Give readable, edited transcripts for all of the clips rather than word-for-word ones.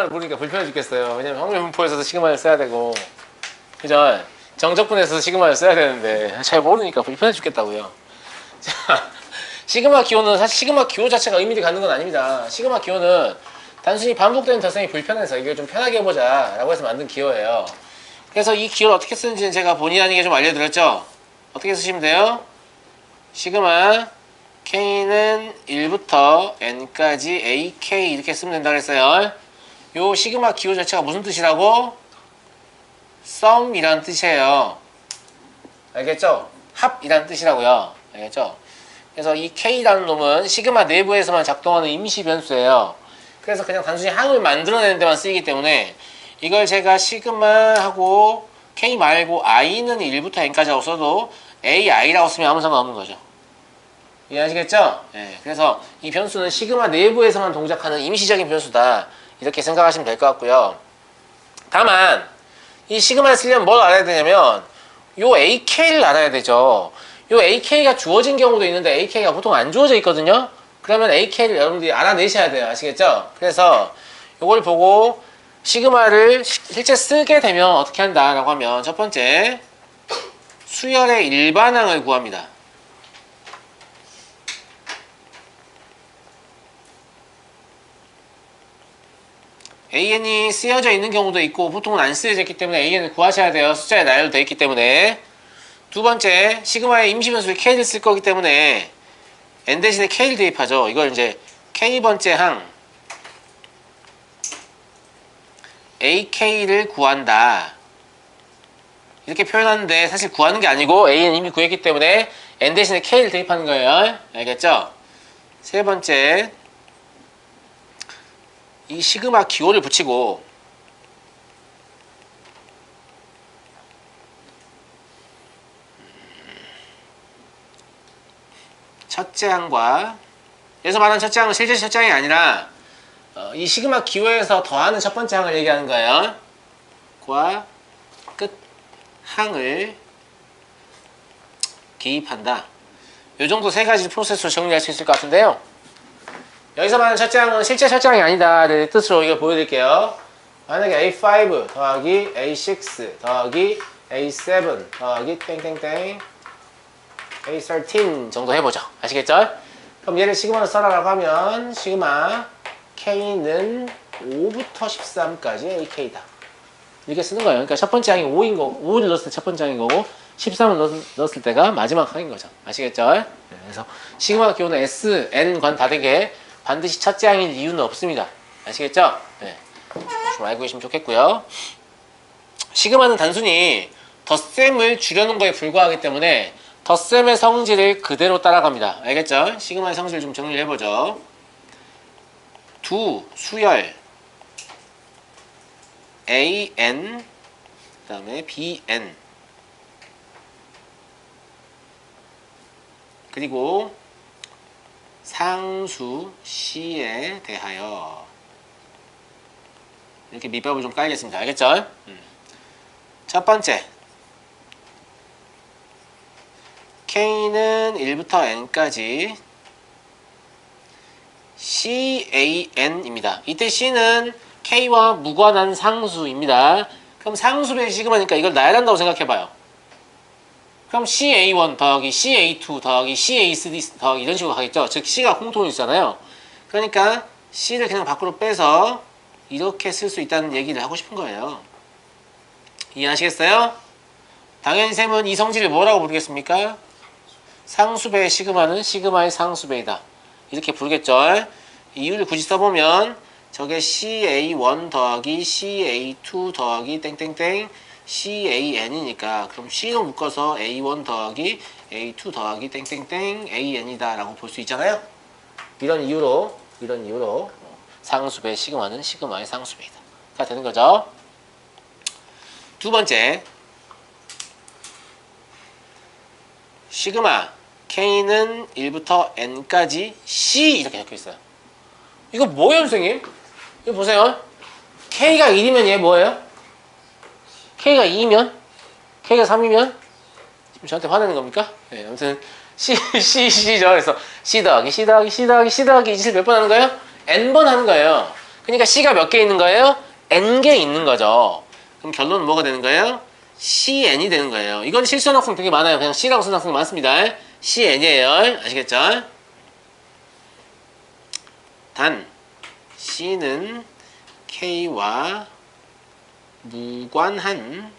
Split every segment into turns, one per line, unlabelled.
모르니까 불편해 죽겠어요. 왜냐면 확률 분포에서도 시그마를 써야 되고, 그죠? 정적분에서도 시그마를 써야 되는데 잘 모르니까 불편해 죽겠다고요. 자, 시그마 기호는 사실 시그마 기호 자체가 의미를 갖는 건 아닙니다. 시그마 기호는 단순히 반복되는 덧셈이 불편해서 이걸 좀 편하게 해보자 라고 해서 만든 기호예요. 그래서 이 기호를 어떻게 쓰는지는 제가 본의 아니게 좀 알려드렸죠. 어떻게 쓰시면 돼요? 시그마 K는 1부터 N까지 AK 이렇게 쓰면 된다고 했어요. 요 시그마 기호 자체가 무슨 뜻이라고? sum이라는 뜻이에요. 알겠죠? 합이라는 뜻이라고요. 알겠죠? 그래서 이 K라는 놈은 시그마 내부에서만 작동하는 임시 변수예요. 그래서 그냥 단순히 항을 만들어내는 데만 쓰이기 때문에 이걸 제가 시그마하고 K 말고 I는 1부터 N까지 하고 써도 AI라고 쓰면 아무 상관없는 거죠. 이해하시겠죠? 네, 그래서 이 변수는 시그마 내부에서만 동작하는 임시적인 변수다. 이렇게 생각하시면 될 것 같고요. 다만 이 시그마를 쓰려면 뭘 알아야 되냐면 요 AK를 알아야 되죠. 요 AK가 주어진 경우도 있는데 AK가 보통 안 주어져 있거든요. 그러면 AK를 여러분들이 알아내셔야 돼요. 아시겠죠? 그래서 요걸 보고 시그마를 실제 쓰게 되면 어떻게 한다라고 하면 첫 번째 수열의 일반항을 구합니다. AN이 쓰여져 있는 경우도 있고 보통은 안 쓰여져 있기 때문에 AN을 구하셔야 돼요. 숫자에 나열되어 있기 때문에. 두 번째, 시그마의 임시변수를 K를 쓸 거기 때문에 N 대신에 K를 대입하죠. 이걸 이제 K번째 항 AK를 구한다. 이렇게 표현하는데 사실 구하는 게 아니고 AN 이미 구했기 때문에 N 대신에 K를 대입하는 거예요. 알겠죠? 세 번째, 이 시그마 기호를 붙이고 첫째 항과 여기서 말하는 첫째 항은 실제 첫째 항이 아니라 이 시그마 기호에서 더하는 첫 번째 항을 얘기하는 거예요. 과 끝 항을 기입한다. 이 정도 세 가지 프로세스로 정리할 수 있을 것 같은데요. 여기서 말하는 첫째 항은 실제 첫째 항이 아니다. 네, 뜻으로 이걸 보여드릴게요. 만약에 A5 더하기 A6 더하기 A7 더하기 땡땡땡 A13 정도 해보죠. 아시겠죠? 그럼 얘를 시그마로 써라라고 하면 시그마 K는 5부터 13까지 AK다. 이렇게 쓰는 거예요. 그러니까 첫 번째 항이 5인 거고 5를 넣었을 때 첫 번째 항인 거고 13을 넣었을 때가 마지막 항인 거죠. 아시겠죠? 네, 그래서 시그마 기호는 S, N 관 다르게 반드시 첫째 항일 이유는 없습니다. 아시겠죠? 네. 좀 알고 계시면 좋겠고요. 시그마는 단순히 덧셈을 줄여놓은 거에 불과하기 때문에 덧셈의 성질을 그대로 따라갑니다. 알겠죠? 시그마의 성질을 좀 정리를 해보죠. 두 수열 AN 그 다음에 BN 그리고 상수 C에 대하여 이렇게 밑밥을 좀 깔겠습니다. 알겠죠? 첫 번째 K는 1부터 N까지 CAN입니다. 이때 C는 K와 무관한 상수입니다. 그럼 상수의 시그마니까 이걸 나열한다고 생각해봐요. 그럼 CA1 더하기 CA2 더하기 CA3 더하기 이런 식으로 가겠죠. 즉 C가 공통이잖아요. 그러니까 C를 그냥 밖으로 빼서 이렇게 쓸 수 있다는 얘기를 하고 싶은 거예요. 이해하시겠어요? 당연히 셈은 이 성질을 뭐라고 부르겠습니까? 상수배의 시그마는 시그마의 상수배이다. 이렇게 부르겠죠. 이유를 굳이 써보면 저게 CA1 더하기 CA2 더하기 땡땡땡 CAN이니까 그럼 C로 묶어서 A1 더하기 A2 더하기 땡땡땡 AN이다 라고 볼 수 있잖아요. 이런 이유로 상수배의 시그마는 시그마의 상수배이다 가 되는 거죠. 두 번째, 시그마 K는 1부터 N까지 C 이렇게 적혀 있어요. 이거 뭐예요, 선생님? 이거 보세요. K가 1이면 얘 뭐예요? K가 2면? K가 3이면? 지금 저한테 화내는 겁니까? 네, 아무튼 C죠. 그래서 C 더하기 C 더하기 C 더하기 C 더하기 이 짓을 몇 번 하는 거예요? N번 하는 거예요. 그러니까 C가 몇 개 있는 거예요? N개 있는 거죠. 그럼 결론은 뭐가 되는 거예요? CN이 되는 거예요. 이건 실수하는 학생 되게 많아요. 그냥 C라고 쓰는 학생 많습니다. CN이에요. 아시겠죠? 단 C는 K와 무관한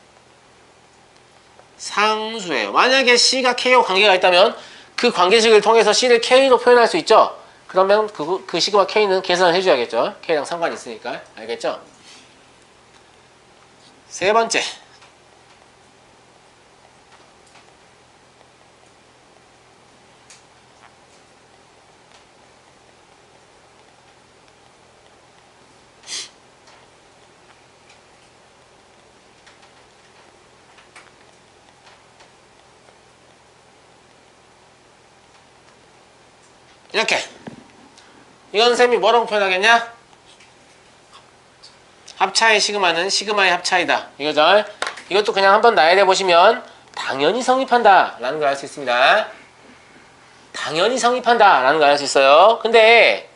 상수예요. 만약에 C가 K와 관계가 있다면 그 관계식을 통해서 C를 K로 표현할 수 있죠. 그러면 그 시그마 K는 계산을 해줘야겠죠. K랑 상관이 있으니까. 알겠죠? 세 번째. 이렇게. 이건 쌤이 뭐라고 표현하겠냐? 합차의 시그마는 시그마의 합차이다. 이거죠? 이것도 그냥 한번 나열해 보시면 당연히 성립한다 라는 걸 알 수 있습니다. 당연히 성립한다 라는 걸 알 수 있어요. 근데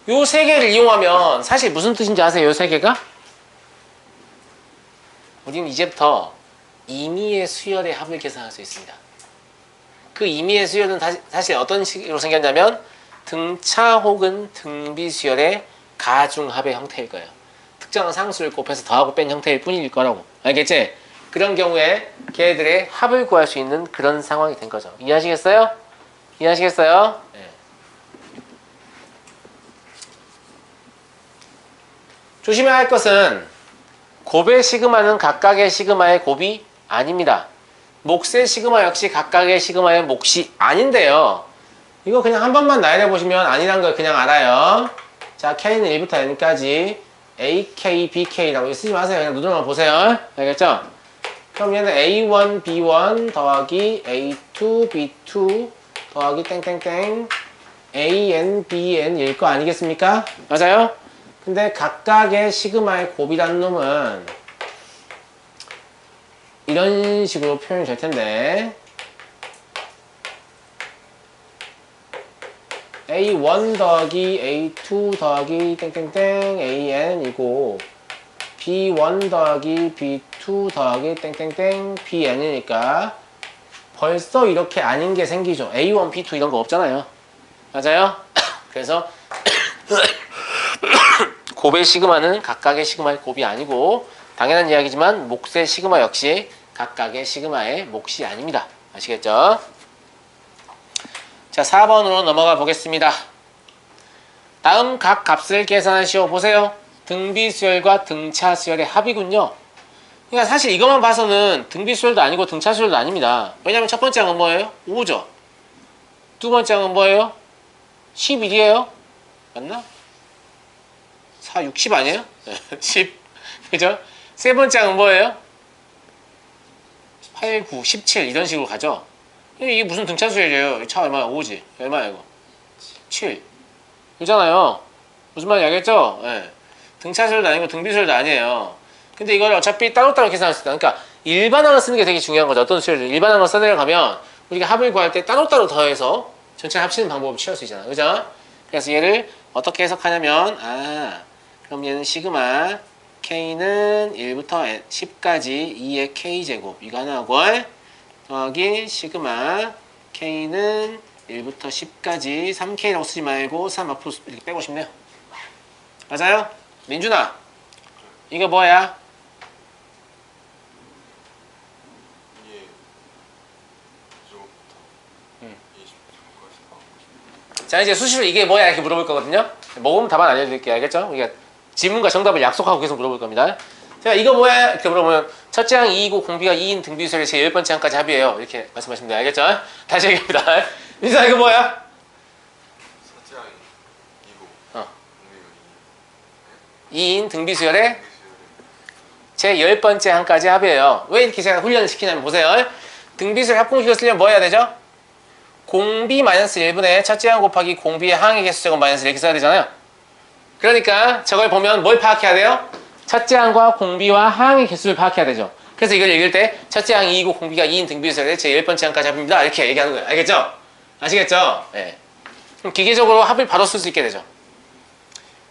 요 세 개를 이용하면 사실 무슨 뜻인지 아세요? 요 세 개가? 우리는 이제부터 임의의 수열의 합을 계산할 수 있습니다. 그 임의의 수열은 사실 어떤 식으로 생겼냐면 등차 혹은 등비 수열의 가중합의 형태일 거예요. 특정한 상수를 곱해서 더하고 뺀 형태일 뿐일 거라고. 알겠지? 그런 경우에 걔들의 합을 구할 수 있는 그런 상황이 된 거죠. 이해하시겠어요? 이해하시겠어요? 네. 조심해야 할 것은 곱의 시그마는 각각의 시그마의 곱이 아닙니다. 몫의 시그마 역시 각각의 시그마의 몫이 아닌데요. 이거 그냥 한 번만 나열해 보시면 아니란 걸 그냥 알아요. 자, K는 1부터 N까지 AK, BK라고 쓰지 마세요. 그냥 누르만 보세요. 알겠죠? 그럼 얘는 A1, B1 더하기 A2, B2 더하기 땡땡땡 AN, BN일 거 아니겠습니까? 맞아요? 근데 각각의 시그마의 곱이라는 놈은 이런 식으로 표현이 될 텐데 A1 더하기 A2 더하기 땡땡땡 AN이고 B1 더하기 B2 더하기 땡땡땡 BN이니까 벌써 이렇게 아닌 게 생기죠. A1, B2 이런 거 없잖아요. 맞아요? 그래서 곱의 시그마는 각각의 시그마의 곱이 아니고 당연한 이야기지만 몫의 시그마 역시 각각의 시그마의 몫이 아닙니다. 아시겠죠? 자, 4번으로 넘어가 보겠습니다. 다음 각 값을 계산하시오. 보세요. 등비 수열과 등차 수열의 합이군요. 그러니까 사실 이것만 봐서는 등비 수열도 아니고 등차 수열도 아닙니다. 왜냐면 첫 번째 항은 뭐예요? 5죠. 두 번째 항은 뭐예요? 11이에요. 맞나? 4, 60 아니에요? 10. 그죠? 세 번째 항은 뭐예요? 8, 9, 17 이런 식으로 가죠. 이게 무슨 등차 수열이에요? 차 얼마야? 5지. 얼마야 이거? 7. 이잖아요. 무슨 말인지 알겠죠? 네. 등차 수열도 아니고 등비 수열도 아니에요. 근데 이걸 어차피 따로따로 계산할 수 있다. 그러니까 일반항을 쓰는 게 되게 중요한 거죠. 어떤 수열을 일반항을 써내려가면 우리가 합을 구할 때 따로따로 더해서 전체 합치는 방법을 취할 수 있잖아. 그죠? 그래서 얘를 어떻게 해석하냐면 그럼 얘는 시그마 K는 1부터 10까지 2의 K제곱 이거 하나 하고 더하기 시그마 K는 1부터 10까지 3K라고 쓰지 말고 3 앞으로 이렇게 빼고 싶네요. 맞아요? 민준아 이거 뭐야? 자 이제 수시로 이게 뭐야 이렇게 물어볼 거거든요. 모으면 답안 알려드릴게요. 알겠죠? 우리가 지문과 정답을 약속하고 계속 물어볼 겁니다. 제가 이거 뭐야 이렇게 물어보면 첫째 항 2이고 공비가 2인 등비수열의 제 10번째 항까지 합이에요. 이렇게 말씀하시면 돼요. 알겠죠? 다시 얘기합니다. 민준아 이거 뭐야?
첫째 항이 2고 공비가
2인 등비수열의 제 10번째 항까지 합이에요. 왜 이렇게 제가 훈련을 시키냐면 보세요. 등비수열 합공식을 쓰려면 뭐 해야 되죠? 공비 마이너스 1분의 첫째 항 곱하기 공비의 항의 개수 제곱 마이너스 이렇게 써야 되잖아요. 그러니까 저걸 보면 뭘 파악해야 돼요? 첫째 항과 공비와 항의 개수를 파악해야 되죠. 그래서 이걸 읽을 때 첫째 항이 2이고 공비가 2인 등비수열의 제 10번째 항까지 합입니다. 이렇게 얘기하는 거예요. 알겠죠? 아시겠죠? 네. 그럼 기계적으로 합을 바로 쓸 수 있게 되죠.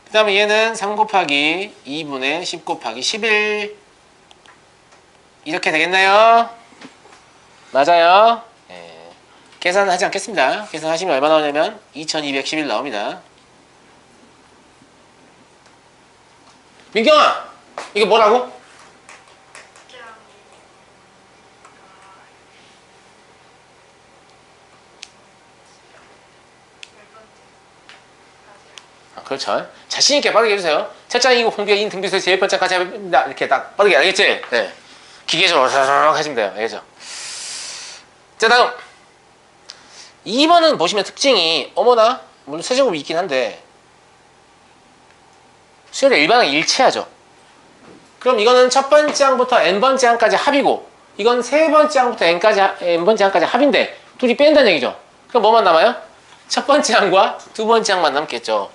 그 다음에 얘는 3 곱하기 2분의 10 곱하기 11 이렇게 되겠나요? 맞아요. 예. 계산하지 않겠습니다. 계산하시면 얼마 나오냐면 2211 나옵니다. 민경아! 이게 뭐라고? 그렇죠. 자신있게 빠르게 해주세요. 채짱이고 공비가 인 등비수의 제일 번째까지 합니다. 이렇게 딱 빠르게 알겠지? 네. 기계적으로 사사삭 하시면 돼요. 알겠죠? 자, 다음. 2번은 보시면 특징이, 어머나, 물론 세제곱이 있긴 한데, 수열의 일반항이 일치하죠. 그럼 이거는 첫 번째 항부터 n번째 항까지 합이고, 이건 세 번째 항부터 n번째 항까지 합인데, 둘이 뺀다는 얘기죠. 그럼 뭐만 남아요? 첫 번째 항과 두 번째 항만 남겠죠.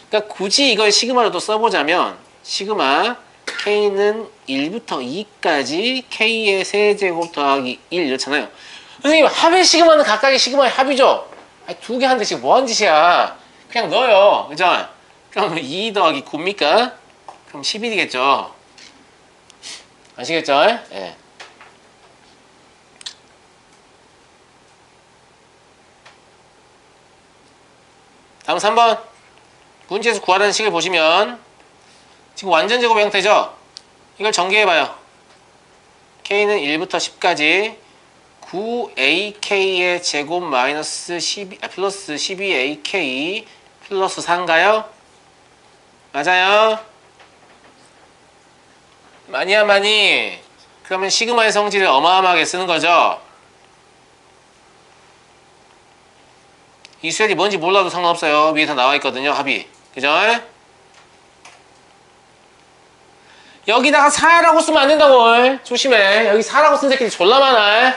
그러니까 굳이 이걸 시그마로도 써보자면 시그마 k는 1부터 2까지 k의 세제곱 더하기 1 이렇잖아요. 선생님 합의 시그마는 각각의 시그마의 합이죠. 두 개 한 대씩 뭐하는 짓이야. 그냥 넣어요. 그죠? 그럼 2 더하기 9입니까? 그럼 11이겠죠. 아시겠죠? 예. 다음 3번 문제에서 구하라는 식을 보시면 지금 완전 제곱 형태죠? 이걸 전개해봐요. k는 1부터 10까지 9ak의 제곱 마이너스 12, 플러스 12ak 플러스 4인가요? 맞아요? 많이야 많이. 그러면 시그마의 성질을 어마어마하게 쓰는 거죠. 이 수열이 뭔지 몰라도 상관없어요. 위에 다 나와 있거든요. 합이. 그죠? 여기다가 4라고 쓰면 안 된다고. 조심해. 여기 4라고 쓴 새끼들이 졸라 많아.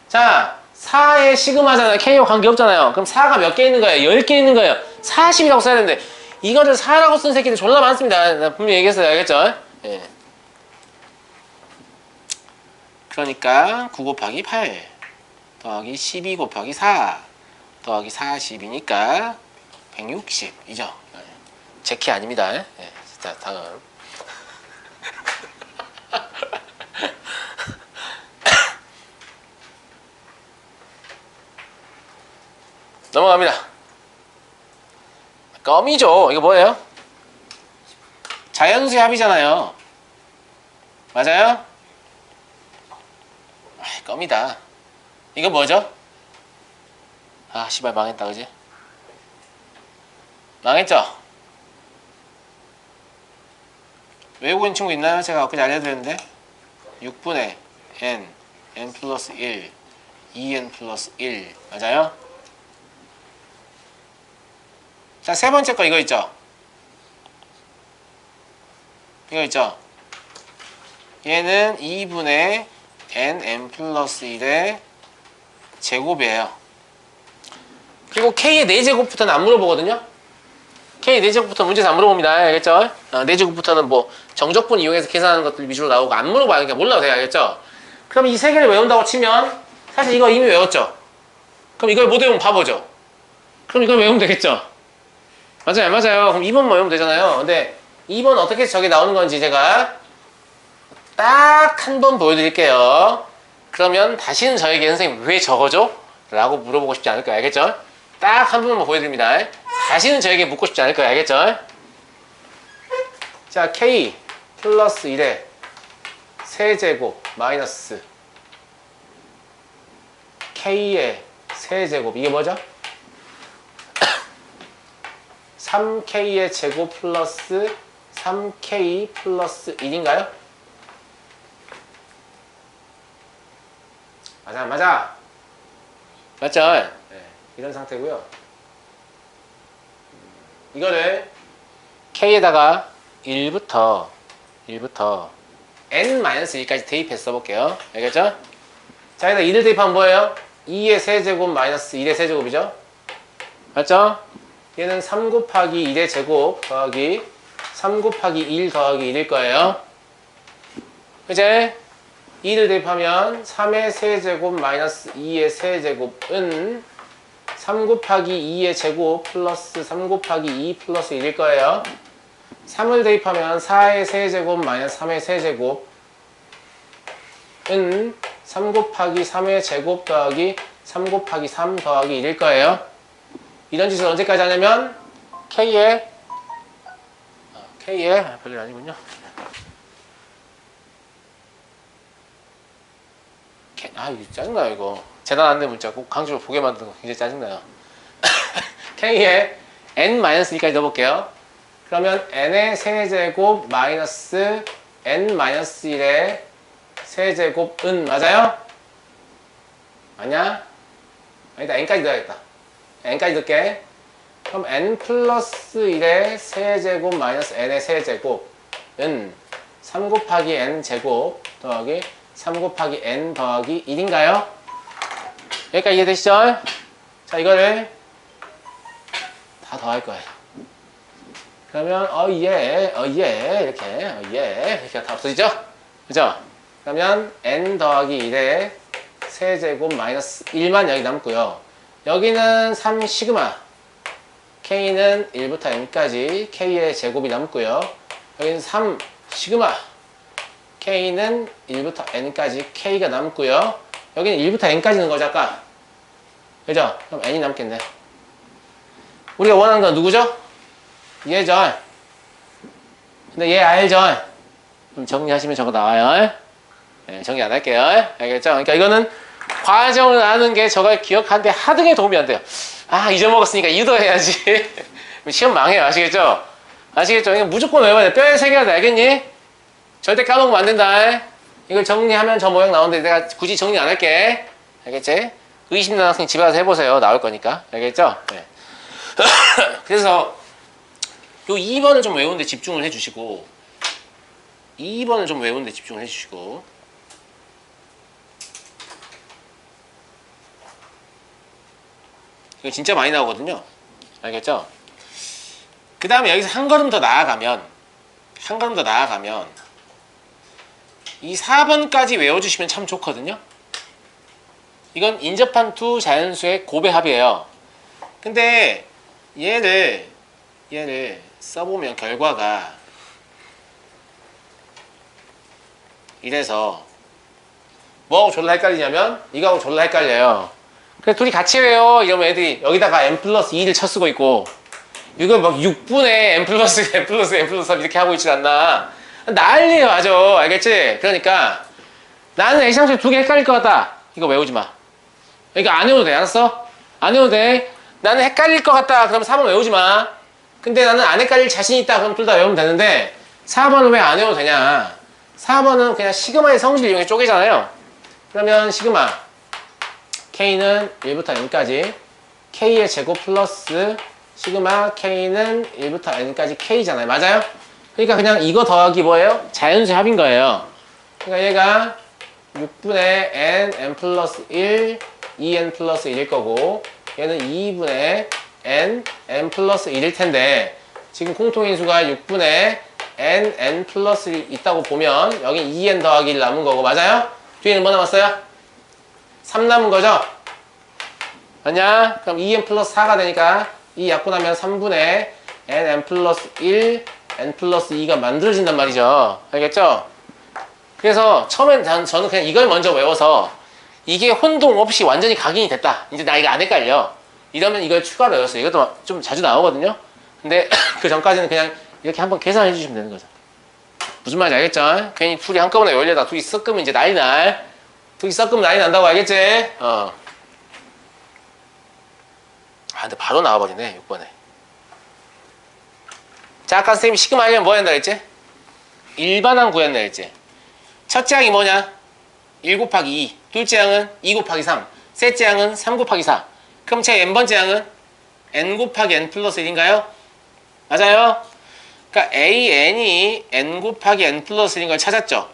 자, 4의 시그마잖아요. K와 관계없잖아요. 그럼 4가 몇 개 있는 거예요? 10개 있는 거예요. 40이라고 써야 되는데 이거를 4라고 쓴 새끼들 졸라 많습니다. 나 분명히 얘기했어요. 알겠죠? 예. 그러니까 9 곱하기 8 더하기 12 곱하기 4 더하기 40이니까 160이죠. 제 키 아닙니다. 예. 자, 다음. 넘어갑니다. 껌이죠. 이거 뭐예요? 자연수의 합이잖아요. 맞아요? 껌이다. 이거 뭐죠? 아, 씨발 망했다, 그지? 망했죠? 외우고 있는 친구 있나요? 제가 엊그제 알려드렸는데 6분의 n 플러스 1 2n 플러스 1 맞아요? 자, 세 번째 거 이거 있죠? 이거 있죠? 얘는 2분의 n 플러스 1의 제곱이에요. 그리고 k의 4제곱부터는 안 물어보거든요? k 4제곱부터 문제에서 안 물어봅니다. 알겠죠? 4제곱부터는 뭐 정적분 이용해서 계산하는 것들 위주로 나오고 안 물어봐요. 그러니까 몰라도 돼요. 알겠죠? 그럼 이 세 개를 외운다고 치면 사실 이거 이미 외웠죠? 그럼 이걸 못 외우면 바보죠? 그럼 이걸 외우면 되겠죠? 맞아요. 맞아요. 그럼 2번만 외우면 되잖아요. 근데 2번 어떻게 저게 나오는 건지 제가 딱 한 번 보여드릴게요. 그러면 다시는 저에게 선생님 왜 저거죠? 라고 물어보고 싶지 않을 거예요. 알겠죠? 딱 한 번만 보여드립니다. 다시는 저에게 묻고 싶지 않을 거예요. 알겠죠? 자, k 플러스 1의 세제곱 마이너스 k의 세제곱 이게 뭐죠? 3k의 제곱 플러스 3k 플러스 1인가요? 맞아, 맞아. 맞죠? 네, 이런 상태고요. 이거를 k에다가 1부터 n-1까지 대입해서 써볼게요. 알겠죠? 자, 여기다 2를 대입하면 뭐예요? 2의 세제곱 마이너스 1의 세제곱이죠? 맞죠? 얘는 3 곱하기 1의 제곱 더하기 3 곱하기 1 더하기 1일 거예요. 그제? 2를 대입하면 3의 세제곱 마이너스 2의 세제곱은 3 곱하기 2의 제곱 플러스 3 곱하기 2 플러스 1일 거예요. 3을 대입하면 4의 세제곱 마이너스 3의 세제곱은 3 곱하기 3의 제곱 더하기 3 곱하기 3 더하기 1일 거예요. 이런 짓을 언제까지 하냐면 K의 별일 아니군요. 이거 짜증나요 이거. 재단 안내 문자 꼭 강조로 보게 만드는 거 굉장히 짜증나요. K의 n-1까지 넣어볼게요. 그러면 n의 세제곱 마이너스 n-1의 세제곱은 맞아요? 아니야? 아니다, n까지 넣어야겠다. n까지 넣을게. 그럼 n 플러스 1의 세제곱 마이너스 n의 세제곱은 3 곱하기 n 제곱 더하기 3 곱하기 n 더하기 1인가요? 여기까지 이해되시죠? 자, 이거를 다 더할 거예요. 그러면 이렇게 다 없어지죠? 그죠? 그러면 n 더하기 1의 세제곱 마이너스 1만 여기 남고요. 여기는 3 시그마 k는 1부터 n까지 k의 제곱이 남고요. 여기는 3 시그마 k는 1부터 n까지 k가 남고요. 여기는 1부터 n까지 넣은 거죠 아까. 그죠? 그럼 n이 남겠네. 우리가 원하는 건 누구죠? 얘죠. 근데 얘 알죠? 그럼 정리하시면 저거 나와요. 네, 정리 안 할게요. 알겠죠? 그러니까 이거는 과정을 아는 게 저걸 기억하는데 하등에 도움이 안 돼요. 아, 잊어먹었으니까 유도해야지. 시험 망해요. 아시겠죠? 아시겠죠? 이거 무조건 외워야 돼. 뼈에 새겨야 돼. 알겠니? 절대 까먹으면 안 된다. 이걸 정리하면 저 모양 나오는데 내가 굳이 정리 안 할게. 알겠지? 의심 나는 학생 집에 가서 해보세요. 나올 거니까. 알겠죠? 네. 그래서 요 2번을 좀 외우는데 집중을 해주시고 2번을 좀 외우는데 집중을 해주시고 이거 진짜 많이 나오거든요. 알겠죠? 그 다음에 여기서 한 걸음 더 나아가면 이 4번까지 외워주시면 참 좋거든요. 이건 인접한 두 자연수의 곱의 합이에요. 근데 얘를 써보면 결과가 이래서 뭐하고 졸라 헷갈리냐면 이거하고 졸라 헷갈려요. 그래서 둘이 같이 외워 이러면 애들이 여기다가 n 플러스 2를 쳐쓰고 있고 이거 막 6분의 n 플러스 3 이렇게 하고 있지 않나. 난리예요. 맞아. 알겠지? 그러니까 나는 A상수에 두 개 헷갈릴 것 같다. 이거 외우지 마. 그러니까 안 외워도 돼. 알았어? 안 외워도 돼. 나는 헷갈릴 것 같다. 그럼 4번 외우지 마. 근데 나는 안 헷갈릴 자신 있다. 그럼 둘 다 외우면 되는데 4번은 왜 안 외워도 되냐. 4번은 그냥 시그마의 성질을 이용해 쪼개잖아요. 그러면 시그마 K는 1부터 n까지 K의 제곱 플러스 시그마 K는 1부터 n까지 K잖아요. 맞아요? 그러니까 그냥 이거 더하기 뭐예요? 자연수의 합인 거예요. 그러니까 얘가 6분의 n 플러스 1 2n 플러스 1일 거고 얘는 2분의 n 플러스 1일 텐데 지금 공통인수가 6분의 n 플러스 1 있다고 보면 여기 2n 더하기 1 남은 거고 맞아요? 뒤에는 뭐 남았어요? 3 남은 거죠? 맞냐? 그럼 2n 플러스 4가 되니까 이 약분하면 3분의 n 플러스 1 n 플러스 2가 만들어진단 말이죠. 알겠죠? 그래서 처음엔 저는 그냥 이걸 먼저 외워서 이게 혼동 없이 완전히 각인이 됐다. 이제 나 이거 안 헷갈려. 이러면 이걸 추가로 외웠어요. 이것도 좀 자주 나오거든요. 근데 그 전까지는 그냥 이렇게 한번 계산해 주시면 되는 거죠. 무슨 말인지 알겠죠? 괜히 둘이 한꺼번에 열려다 둘이 섞으면 이제 난리 날. 둘이 섞으면 난리 난다고 알겠지? 근데 바로 나와버리네 6번에. 자, 아까 선생님이 시그마 하려면 뭐 한다 그랬지? 일반항 구한다 그랬지? 첫째 항이 뭐냐? 1 곱하기 2. 둘째 항은 2 곱하기 3. 셋째 항은 3 곱하기 4. 그럼 제 n번째 항은 n 곱하기 n 플러스 1인가요? 맞아요? 그러니까 an이 n 곱하기 n 플러스 1인 걸 찾았죠?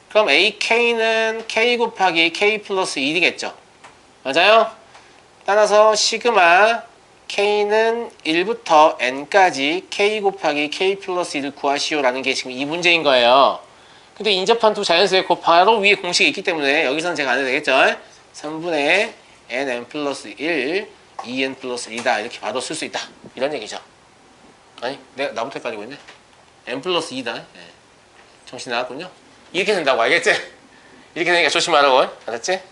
그럼 ak는 k 곱하기 k 플러스 1이겠죠? 맞아요? 따라서 시그마 k는 1부터 n까지 k 곱하기 k 플러스 1을 구하시오라는 게 지금 이 문제인 거예요. 근데 인접한 두 자연수의 곱 바로 위에 공식이 있기 때문에 여기서는 제가 안 해도 되겠죠? 3분의 n 플러스 1 2n 플러스 2다 이렇게 바로 쓸 수 있다 이런 얘기죠. 아니 나부터 헷갈리고 있네. n 플러스 2다. 예. 정신 나갔군요. 이렇게 된다고 알겠지? 이렇게 되니까 조심하라고. 알았지?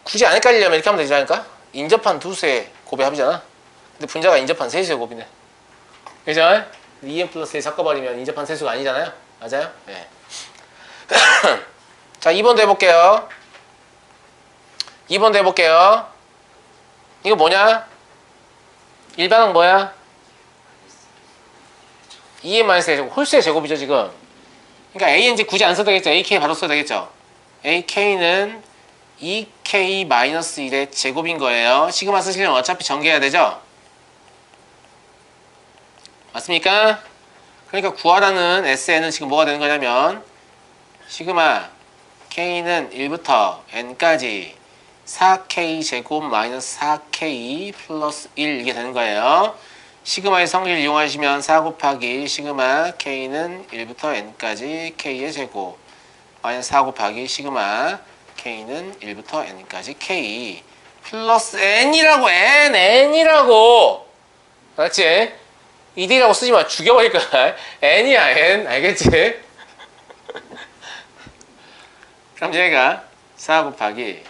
굳이 안 헷갈리려면 이렇게 하면 되지 않을까? 인접한 두 수의 곱의 합이잖아. 근데 분자가 인접한 세 수의 곱이네. 그죠? 2n 플러스 1 섞어버리면 인접한 세 수가 아니잖아요. 맞아요? 네. 자, 2번도 해볼게요. 2번도 해볼게요. 이거 뭐냐? 일반항 뭐야? 2n-1 제곱, 홀수의 제곱이죠 지금. 그러니까 a, n, 지 굳이 안 써도 되겠죠. ak 바로 써도 되겠죠. ak는 2k-1의 제곱인 거예요. 시그마 쓰시려면 어차피 전개해야 되죠. 맞습니까? 그러니까 구하라는 SN은 지금 뭐가 되는 거냐면 시그마 K는 1부터 N까지 4K 제곱 마이너스 4K 플러스 1 이게 되는 거예요. 시그마의 성질을 이용하시면 4 곱하기 시그마 K는 1부터 N까지 K의 제곱 마이너스 4 곱하기 시그마 K는 1부터 N까지 K 플러스 N이라고 N이라고 알았지? 2D라고 쓰지 마. 죽여버릴 거야. N이야, N. 알겠지? 그럼 얘가 4 곱하기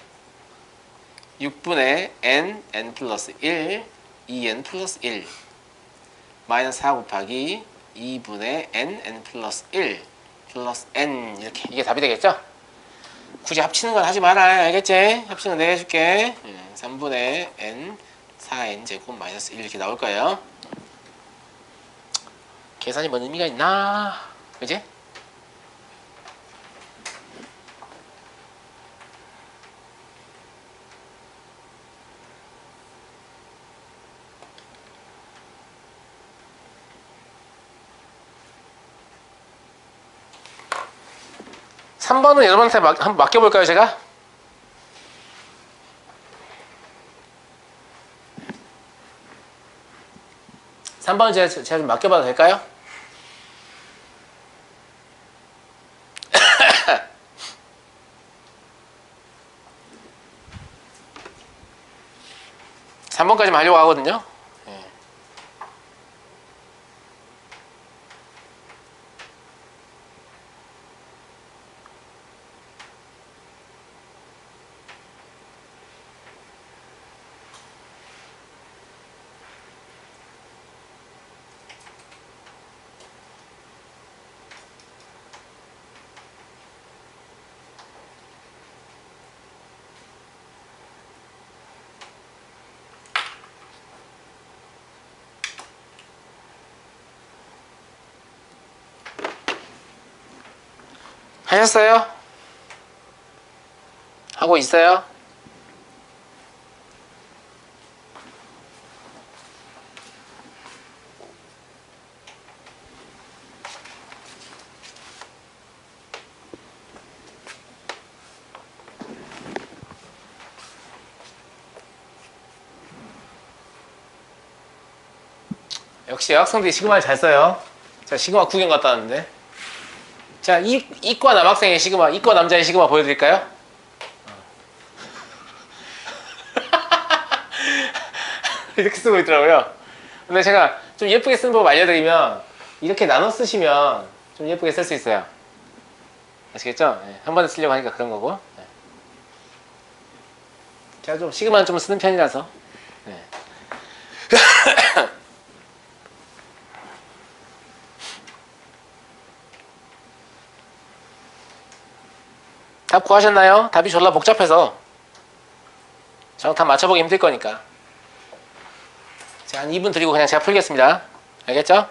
6분의 N, N 플러스 1, 2N 플러스 1 마이너스 4 곱하기 2분의 N, N 플러스 1 플러스 N 이렇게 이게 답이 되겠죠? 굳이 합치는 건 하지 마라. 알겠지? 합치는 내가 해줄게. 3분의 N, 4N 제곱 마이너스 1 이렇게 나올 거예요. 계산이 뭔 의미가 있나? 그지? 삼 3번은 여러분한테 한번 맡겨볼까요, 제가? 삼 번 제가 좀 맡겨봐도 될까요? 3번까지만 하려고 하거든요. 하셨어요? 하고 있어요? 역시 여학생들이 시그마를 잘 써요. 자, 시그마 구경 갔다 왔는데. 자, 이과 남학생의 시그마, 이과 남자의 시그마 보여드릴까요? 이렇게 쓰고 있더라고요. 근데 제가 좀 예쁘게 쓰는 법 알려드리면 이렇게 나눠 쓰시면 좀 예쁘게 쓸 수 있어요. 아시겠죠? 네, 한 번에 쓰려고 하니까 그런 거고. 네. 제가 좀 시그마는 좀 쓰는 편이라서. 네. 답 구하셨나요? 답이 졸라 복잡해서 저는 답 맞춰보기 힘들 거니까. 자, 한 2분 드리고 그냥 제가 풀겠습니다. 알겠죠?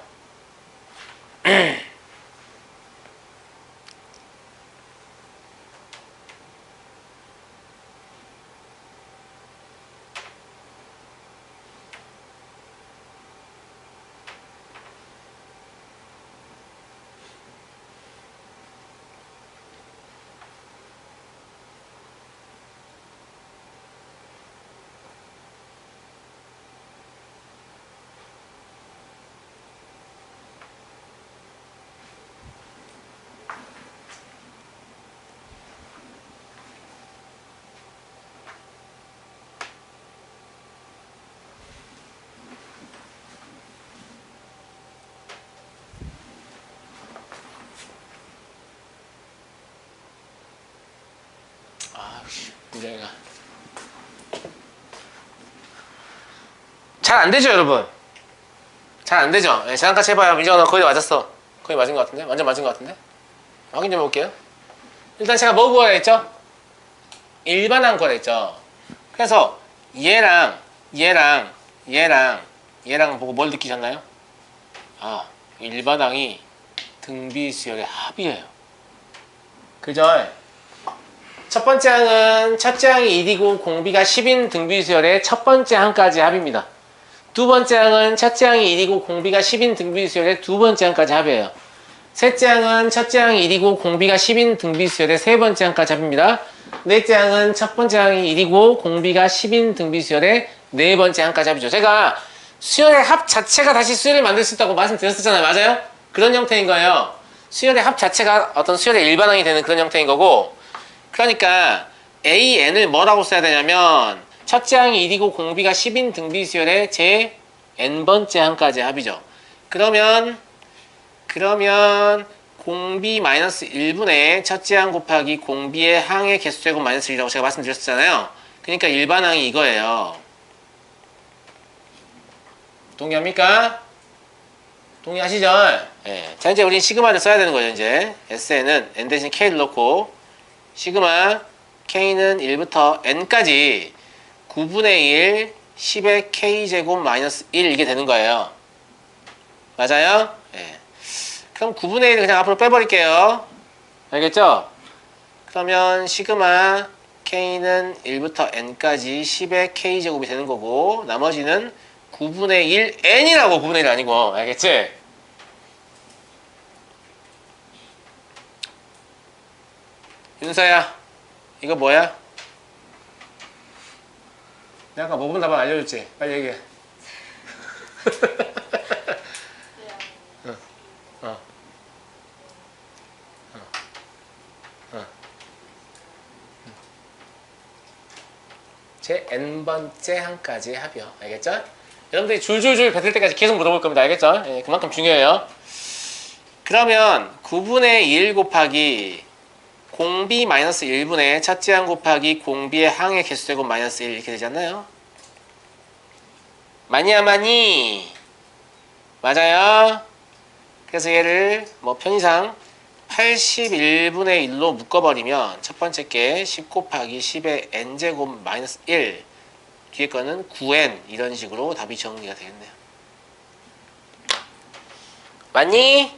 문제가. 잘 안 되죠, 여러분? 잘 안 되죠? 네, 계산같이 해봐요. 민정아, 너 거의 다 맞았어. 거의 맞은 것 같은데? 완전 맞은 것 같은데? 확인 좀 해볼게요. 일단 제가 뭐 구하라 했죠? 일반항 구하라 했죠? 그래서 얘랑 얘랑 보고 뭘 느끼셨나요? 아, 일반항이 등비수열의 합이에요. 그죠? 첫 번째 항은 첫째 항이 1이고 공비가 10인 등비수열의 첫 번째 항까지 합입니다. 두 번째 항은 첫째 항이 1이고 공비가 10인 등비수열의 두 번째 항까지 합이에요. 셋째 항은 첫째 항이 1이고 공비가 10인 등비수열의 세 번째 항까지 합입니다. 넷째 항은 첫 번째 항이 1이고 공비가 10인 등비수열의 네 번째 항까지 합이죠. 제가 수열의 합 자체가 다시 수열을 만들 수 있다고 말씀드렸었잖아요. 맞아요? 그런 형태인 거예요. 수열의 합 자체가 어떤 수열의 일반항이 되는 그런 형태인 거고, 그러니까 AN을 뭐라고 써야 되냐면 첫째 항이 1이고 공비가 10인 등비수열의 제 n번째 항까지 합이죠. 그러면 공비 마이너스 1분의 첫째 항 곱하기 공비의 항의 개수제곱 마이너스 1이라고 제가 말씀드렸잖아요. 그러니까 일반항이 이거예요. 동의합니까? 동의하시죠? 네. 자, 이제 우린 시그마를 써야 되는 거죠, 이제. SN은 n 대신 k를 넣고, 시그마 k는 1부터 n까지 9분의 1, 10의 k제곱 마이너스 1 이게 되는 거예요. 맞아요? 네. 그럼 9분의 1을 그냥 앞으로 빼버릴게요. 알겠죠? 그러면 시그마 k는 1부터 n까지 10의 k제곱이 되는 거고, 나머지는 9분의 1 n이라고. 9분의 1 아니고. 알겠지? 윤서야, 이거 뭐야? 내가 아까 뭐본 답안 알려줬지? 빨리 얘기해. 제 n번째 항까지 합이요. 알겠죠? 여러분들이 줄줄줄 뱉을 때까지 계속 물어볼 겁니다. 알겠죠? 예, 그만큼 중요해요. 그러면 9분의 1 곱하기 공비 마이너스 1분의 첫째 항 곱하기 공비의 항의 개수제곱 마이너스 1 이렇게 되지 않나요? 많이야 많이? 맞아요? 그래서 얘를 뭐 편의상 81분의 1로 묶어버리면 첫 번째 게 10 곱하기 10의 n제곱 마이너스 1, 뒤에 거는 9n 이런 식으로 답이 정리가 되겠네요. 맞니?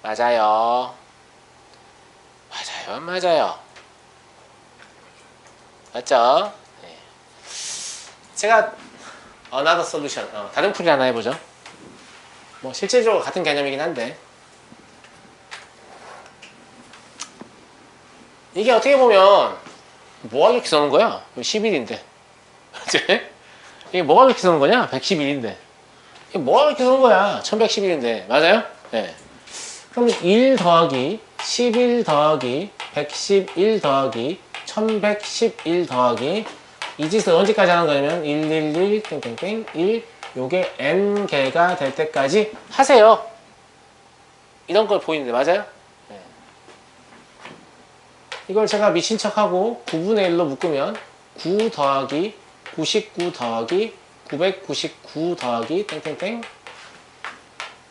맞아요. 맞아요. 맞아요. 맞죠? 네. 제가 another solution, 다른 풀이 하나 해보죠. 뭐 실질적으로 같은 개념이긴 한데, 이게 어떻게 보면 뭐가 이렇게 써는 거야? 11인데 이게 뭐가 이렇게 써는 거냐? 111인데 이게 뭐가 이렇게 써는 거야? 1111인데 맞아요? 네. 그럼 1 더하기 11 더하기 111 더하기 1111 더하기 이 짓을 언제까지 하는 거냐면 111 땡땡땡 1 요게 n개가 될 때까지 하세요. 이런 걸 보이는데 맞아요? 네. 이걸 제가 미친 척하고 9분의 1로 묶으면 9 더하기 99 더하기 999 더하기 땡땡땡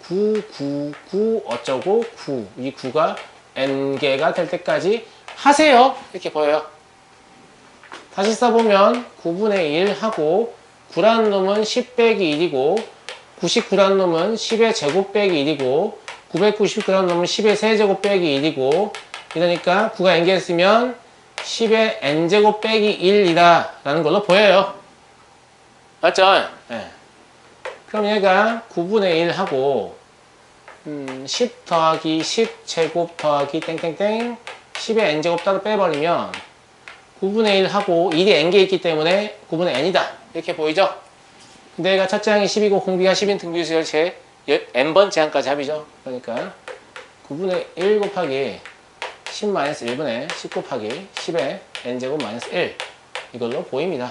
999 어쩌고 9 이 9가 n개가 될 때까지 하세요. 이렇게 보여요. 다시 써보면 9분의 1 하고 9라는 놈은 10 빼기 1이고 99라는 놈은 10의 제곱 빼기 1이고 999라는 놈은 10의 세제곱 빼기 1이고 이러니까 9가 n개 쓰면 10의 n제곱 빼기 1이다 라는 걸로 보여요. 맞죠? 네. 그럼 얘가 9분의 1 하고 10 더하기 10 제곱 더하기 땡땡땡 10의 n제곱 따로 빼버리면 9분의 1 하고 1이 n개 있기 때문에 9분의 n이다 이렇게 보이죠? 근데 얘가 첫째 항이 10이고 공비가 10인 등비수열 제 n번째 항까지 합이죠. 그러니까 9분의 1 곱하기 10 마이너스 1분의 10 곱하기 10의 n제곱 마이너스 1 이걸로 보입니다.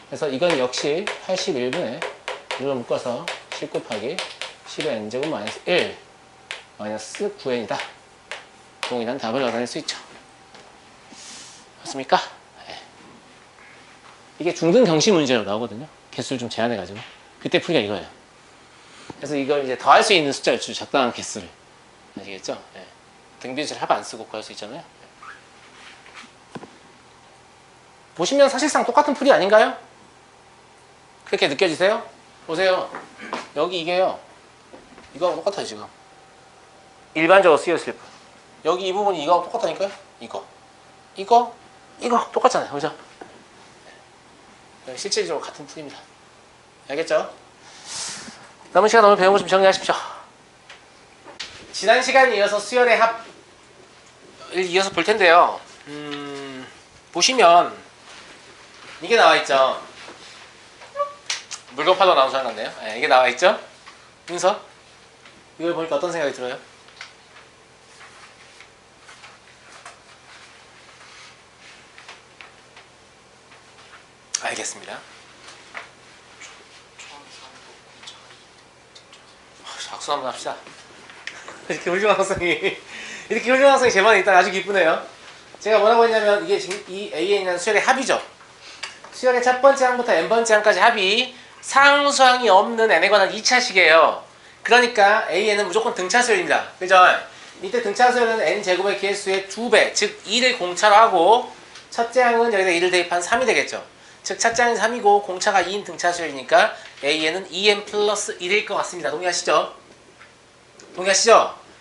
그래서 이건 역시 81분의 1로 묶어서 10 곱하기 10의 n제곱 마이너스 1 마이너스 9n이다. 동일한 답을 얻어낼 수 있죠. 맞습니까? 네. 이게 중등 경시 문제로 나오거든요. 개수를 좀 제한해가지고. 그때 풀이가 이거예요. 그래서 이걸 이제 더할 수 있는 숫자를 주죠. 적당한 개수를. 아시겠죠? 네. 등비수를 합 안 쓰고 구할 수 있잖아요. 보시면 사실상 똑같은 풀이 아닌가요? 그렇게 느껴지세요? 보세요. 여기 이게요. 이거하고 똑같아요, 지금. 일반적으로 쓰였을 뿐. 여기 이 부분이 이거하고 똑같다니까요? 이거 똑같잖아요. 그죠? 실질적으로 같은 풀입니다. 알겠죠? 남은 시간 오늘 배운 거 좀 정리하십시오. 지난 시간에 이어서 수열의 합을 이어서 볼 텐데요. 보시면 이게 나와 있죠. 물건 파도 나온 소리 났네요. 네, 이게 나와 있죠. 윤서 이걸 보니까 어떤 생각이 들어요? 알겠습니다. 박수 한번 합시다. 이렇게 훌륭한 학생이 제 반에 있다니 아주 기쁘네요. 제가 뭐라고 했냐면 이게 지금 이 AN이라는 수열의 합이죠. 수열의 첫 번째 항부터 n번째 항까지 합이 상수항이 없는 n에 관한 2차식이에요. 그러니까 AN은 무조건 등차 수열입니다. 그죠? 이때 등차 수열은 n제곱의 개수의 2배, 즉 2를 공차로 하고 첫째 항은 여기다 2를 대입한 3이 되겠죠. 즉 첫째 항이 3이고 공차가 2인 등차 수열이니까 AN은 2n 플러스 1일 것 같습니다. 동의하시죠?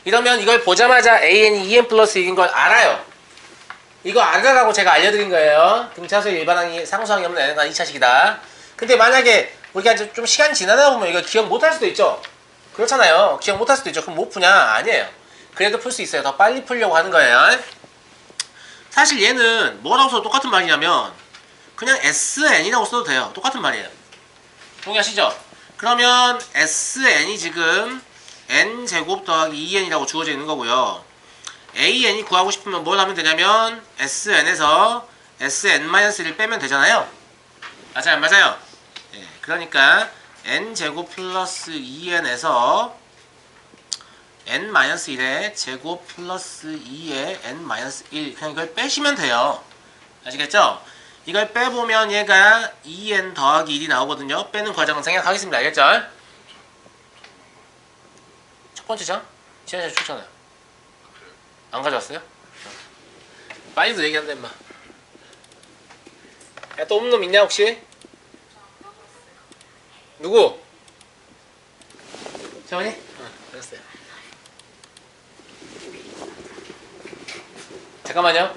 이러면 이걸 보자마자 AN이 2n 플러스 1인 걸 알아요. 이거 알아라고 제가 알려드린 거예요. 등차수의 일반항이 상수항이 없는 n에 관한 2차식이다. 근데 만약에 우리가 이제 좀 시간이 지나다 보면 이거 기억 못할 수도 있죠. 그렇잖아요. 기억 못할 수도 있죠. 그럼 못 푸냐? 아니에요. 그래도 풀 수 있어요. 더 빨리 풀려고 하는 거예요. 사실 얘는 뭐라고 써도 똑같은 말이냐면 그냥 SN이라고 써도 돼요. 똑같은 말이에요. 동의하시죠? 그러면 SN이 지금 n제곱 더하기 2n이라고 주어져 있는 거고요. AN이 구하고 싶으면 뭘 하면 되냐면 SN에서 SN-1을 빼면 되잖아요. 맞아요, 안 맞아요? 네, 그러니까 n제곱 플러스 2n에서 n-1의 제곱 플러스 2의 n-1 그냥 이걸 빼시면 돼요. 아시겠죠? 이걸 빼보면 얘가 2n 더하기 1이 나오거든요. 빼는 과정은 생략하겠습니다. 알겠죠? 첫 번째 장? 지난주에 줬잖아요. 안 가져왔어요? 빨리도 얘기한다 임마. 야, 또 없는 놈 있냐 혹시? 누구? 재원이? 응, 알았어요. 잠깐만요.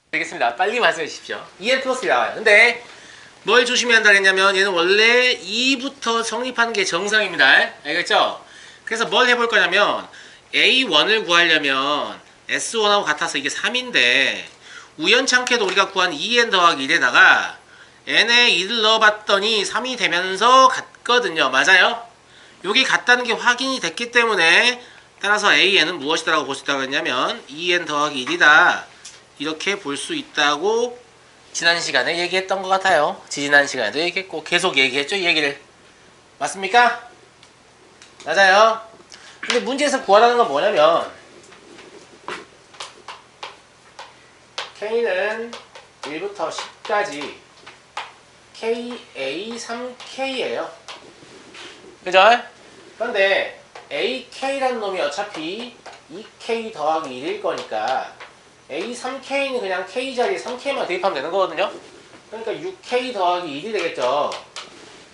되겠습니다. 빨리 말씀해 주십시오. 2n 플러스 나와요. 근데 뭘 조심해야 한다겠냐면 얘는 원래 2부터 성립하는 게 정상입니다. 알겠죠? 그래서 뭘 해볼 거냐면 A1을 구하려면 S1하고 같아서 이게 3인데 우연찮게도 우리가 구한 2n 더하기 1에다가 n에 1을 넣어봤더니 3이 되면서 같거든요. 맞아요? 여기 같다는 게 확인이 됐기 때문에 따라서 AN은 무엇이다라고 볼 수 있다고 했냐면 2n 더하기 1이다. 이렇게 볼 수 있다고 지난 시간에 얘기했던 것 같아요. 지난 시간에도 얘기했고 계속 얘기했죠, 이 얘기를. 맞습니까? 맞아요. 근데 문제에서 구하라는 건 뭐냐면 K는 1부터 10까지 KA3K예요. 그죠? 그런데 AK라는 놈이 어차피 2K 더하기 1일 거니까 A3K는 그냥 K 자리에 3K만 대입하면 되는 거거든요. 그러니까 6K 더하기 1이 되겠죠.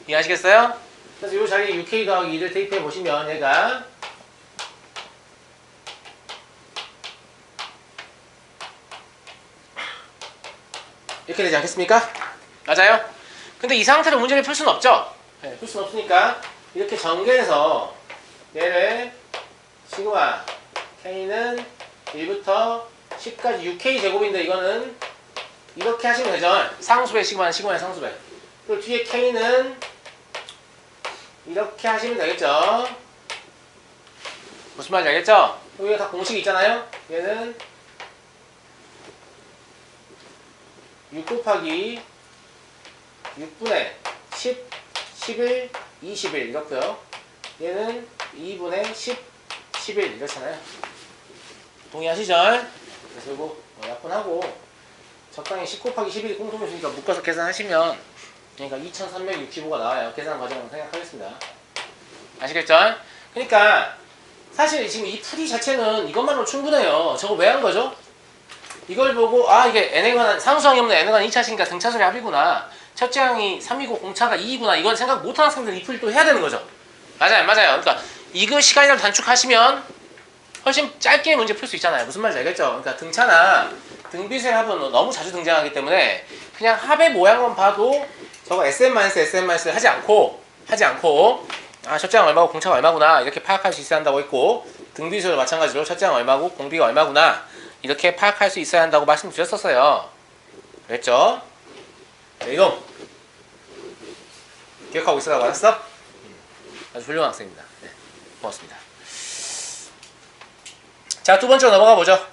이해하시겠어요? 그래서 이 자리에 6K 더하기 1을 대입해 보시면 얘가 이렇게 되지 않겠습니까? 맞아요? 근데 이 상태로 문제를 풀 수는 없죠. 네, 풀 수는 없으니까 이렇게 전개해서 얘를 시그마 K는 1부터 10까지 6K 제곱인데 이거는 이렇게 하시면 되죠. 상수배 시그마는 시그마의 상수배. 그리고 뒤에 K는 이렇게 하시면 되겠죠. 무슨 말인지 알겠죠? 여기가 다 공식이 있잖아요. 얘는 6 곱하기 6분의 10, 11, 21 이렇고요. 얘는 2분의 10, 11 이렇잖아요. 동의하시죠? 그래서 이거 약분하고 적당히 10 곱하기 11이 공통수니까 묶어서 계산하시면 그러니까 2365가 나와요. 계산 과정을 생각하겠습니다. 아시겠죠? 그러니까 사실 지금 이 풀이 자체는 이것만으로 충분해요. 저거 왜 한 거죠? 이걸 보고 아 이게 n에 관한 상수항이 없는 n에 관한 2차식이니까 등차수의 합이구나. 첫째 항이 3이고 공차가 2이구나. 이건 생각 못한 학생들 이 풀이 또 해야 되는 거죠. 맞아요. 그러니까 이거 시간이라도 단축하시면 훨씬 짧게 문제 풀 수 있잖아요. 무슨 말인지 알겠죠? 그러니까 등차나 등비수의 합은 너무 자주 등장하기 때문에 그냥 합의 모양만 봐도 저거 SM-SM- 하지 않고 아 첫째 항 얼마고 공차가 얼마구나 이렇게 파악할 수 있어야 한다고 했고 등비수도 마찬가지로 첫째 항 얼마고 공비가 얼마구나 이렇게 파악할 수 있어야 한다고 말씀드렸었어요. 그랬죠? 네, 이놈 기억하고 있으라고 알았어? 아주 훌륭한 학생입니다. 네, 고맙습니다. 자, 두 번째로 넘어가 보죠.